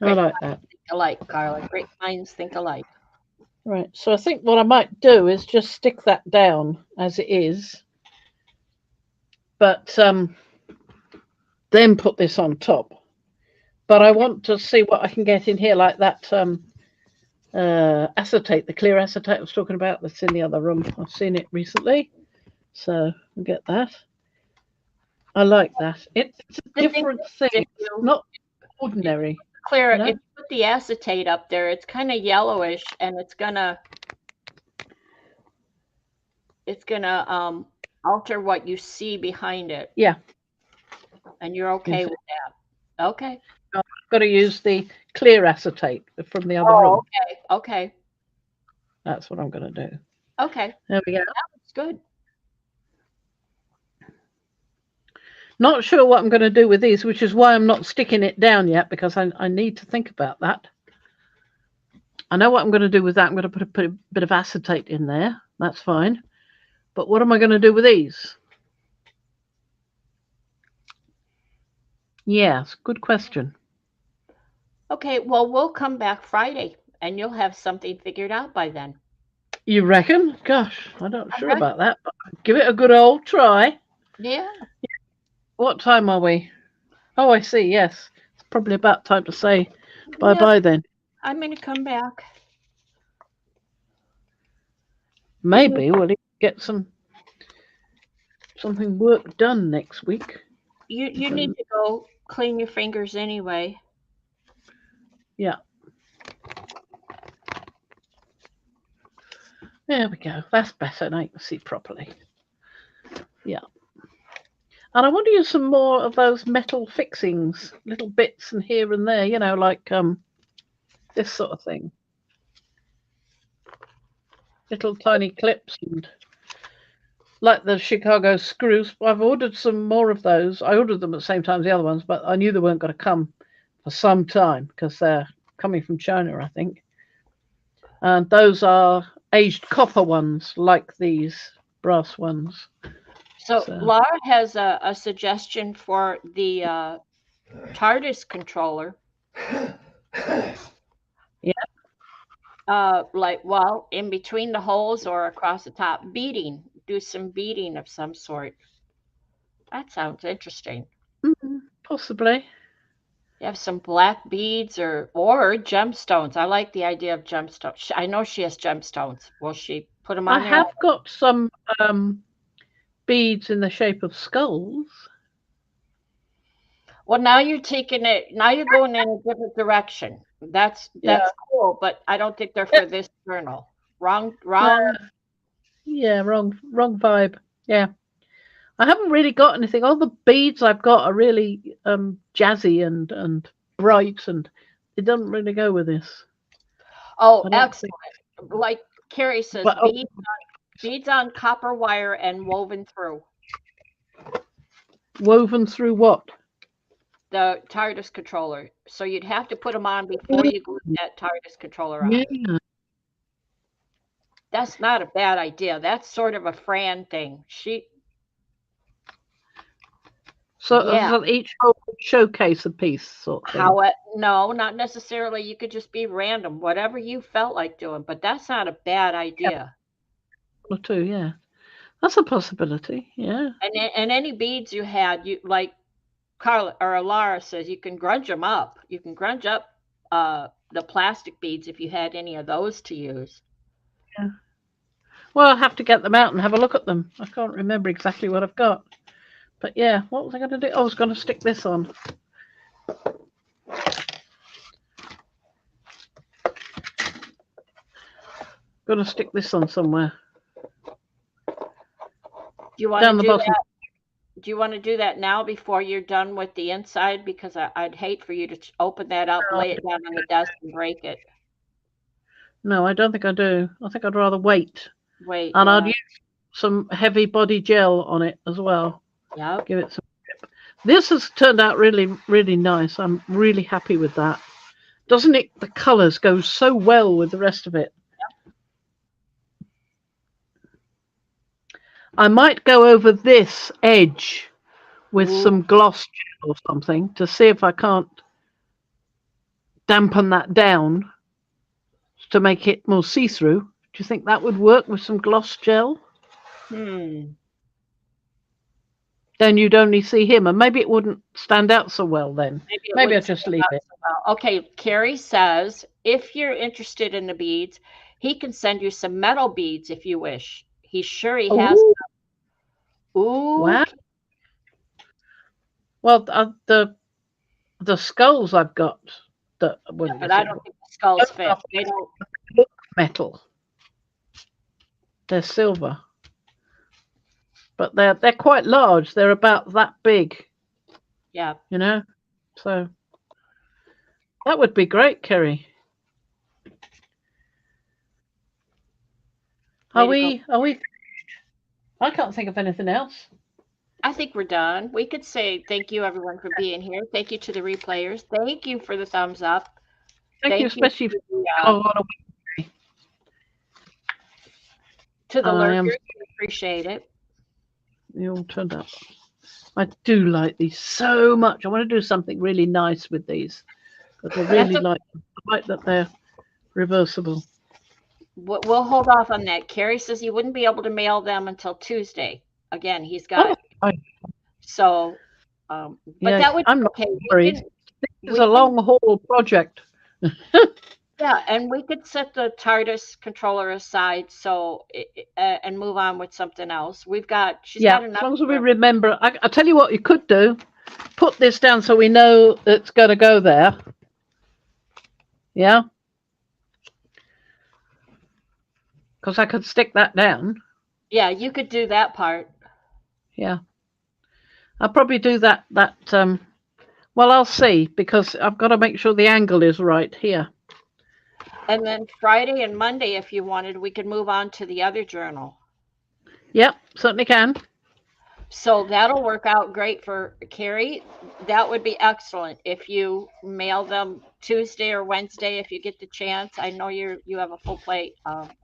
I Great like that. minds think alike, Carla. Great minds think alike. Right. So I think what I might do is just stick that down as it is, but then put this on top. But I want to see what I can get in here, like that acetate, the clear acetate I was talking about. That's in the other room. I've seen it recently, so I'll get that. I like that. It's a The thing different is, thing. if It's you not ordinary, clear, you if know. you put the acetate up there, it's kind of yellowish, and it's gonna alter what you see behind it. Yeah. And you're okay with that. Okay. I've got to use the clear acetate from the other Oh, room. okay. Okay. That's what I'm going to do. Okay. There we go. It's good. Not sure what I'm going to do with these, which is why I'm not sticking it down yet, because I need to think about that. I know what I'm going to do with that. I'm going to put a bit of acetate in there. That's fine. But what am I going to do with these? Yes, good question. Okay. Well, we'll come back Friday, and you'll have something figured out by then. You reckon? Gosh, I'm not I sure reckon. about that, but give it a good old try. Yeah. What time are we? Oh, I see. Yes. It's probably about time to say bye Yeah. bye then. I'm gonna come back. Maybe we'll get something work done next week. You need to go clean your fingers anyway. Yeah. There we go. That's better. Now you can see properly. Yeah. And I want to use some more of those metal fixings, little bits and here and there, like this sort of thing. Little tiny clips and like the Chicago screws. I've ordered some more of those. I ordered them at the same time as the other ones, but I knew they weren't going to come for some time because they're coming from China, I think. And those are aged copper ones, like these brass ones. So Laura has a suggestion for the TARDIS controller. Yeah. Well, in between the holes or across the top, do some beading of some sort. That sounds interesting. Possibly. You have some black beads or gemstones. I like the idea of gemstones. I know she has gemstones. Will she put them on I there? have got some beads in the shape of skulls. Well, now you're taking it. Now you're going in a different direction. That's cool, but I don't think they're for this journal. Wrong. Yeah, wrong vibe. Yeah. I haven't really got anything. All the beads I've got are really jazzy and bright, and it doesn't really go with this. Oh, I don't excellent. Like Carrie says, But beads on copper wire and woven through. woven through what? The TARDIS controller. So you'd have to put them on before you glue that TARDIS controller on. Yeah. That's not a bad idea. That's sort of a Fran thing. So each hole would showcase a piece, sort of thing. No, not necessarily. You could just be random, whatever you felt like doing. But that's not a bad idea. Or two, yeah. That's a possibility, yeah. And any beads you had, you like Carla or Lara says, you can grunge them up. You can grunge up the plastic beads if you had any of those to use. Yeah. Well, I'll have to get them out and have a look at them. I can't remember exactly what I've got. But yeah, what was I going to do? I was going to stick this on. Going to stick this on somewhere. Do you want Down to the do bottom. that? Do you want to do that now before you're done with the inside? Because I'd hate for you to open that up, No, lay it down on the desk, and break it. no, I don't think I do. I think I'd rather wait. Wait, And I'd yeah. use some heavy body gel on it as well. Yep. Give it some. This has turned out really, really nice. I'm really happy with that. Doesn't it? The colours go so well with the rest of it. I might go over this edge with Ooh, some gloss gel or something to see if I can't dampen that down to make it more see-through. Do you think that would work with some gloss gel? hmm. Then you'd only see him, and maybe it wouldn't stand out so well then. Maybe it Maybe I'll wouldn't just stand leave out it. so well. Okay, Carrie says if you're interested in the beads, he can send you some metal beads if you wish. He's sure he has. Oh, Ooh, wow. Well, the skulls I've got, what but is I it? don't think the skulls fit. They don't. Metal. They're silver, but they're quite large. They're about that big, Yeah. you know. So that would be great, Kerry. Way to go. Are we? I can't think of anything else. I think we're done. We could say thank you, everyone, for being here. Thank you to the replayers. Thank you for the thumbs up. Thank you, Thank you especially to for the, a lot of. I am. lurkers. We appreciate it. You all turned up. I do like these so much. I want to do something really nice with these because I That's really like that they're reversible. we'll hold off on that. Carrie says he wouldn't be able to mail them until Tuesday. Again, he's Oh, got I, so. But yeah, that would I'm be not okay. worried. This is We a can long haul project. Yeah, and we could set the TARDIS controller aside and move on with something else. She's Yeah, got as enough long as we here. remember. I'll tell you what you could do. Put this down so we know it's going to go there. Yeah, because I could stick that down. Yeah, you could do that part. Yeah, I'll probably do that. Well, I'll see because I've got to make sure the angle is right here. And then Friday and Monday, if you wanted, we could move on to the other journal. Yep, certainly can. So that'll work out great for Carrie. That would be excellent if you mail them Tuesday or Wednesday if you get the chance. I know you have a full plate.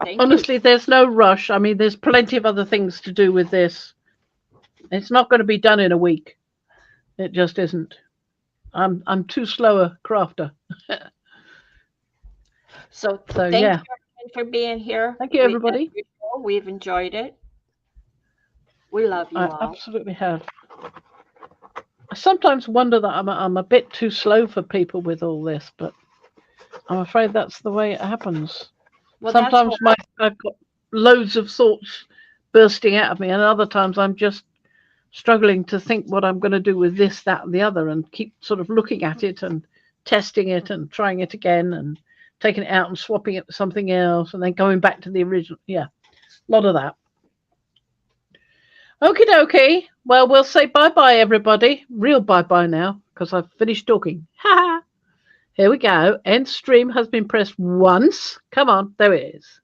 Thank you. Honestly, there's no rush. I mean, there's plenty of other things to do with this. It's not going to be done in a week. It just isn't. I'm too slow a crafter. So So thank yeah, you for being here. thank you, everybody. We've enjoyed it. We love you I all. absolutely have. I sometimes wonder that I'm a bit too slow for people with all this, but I'm afraid that's the way it happens. Well, that's Sometimes I've got loads of thoughts bursting out of me, and other times I'm just struggling to think what I'm going to do with this, that, and the other, and keep sort of looking at it and testing it and trying it again and taking it out and swapping it with something else and then going back to the original. Yeah, a lot of that. Okie dokie. Well, we'll say bye-bye, everybody. Real bye-bye now, because I've finished talking. Ha! Here we go. End stream has been pressed once. Come on, there it is.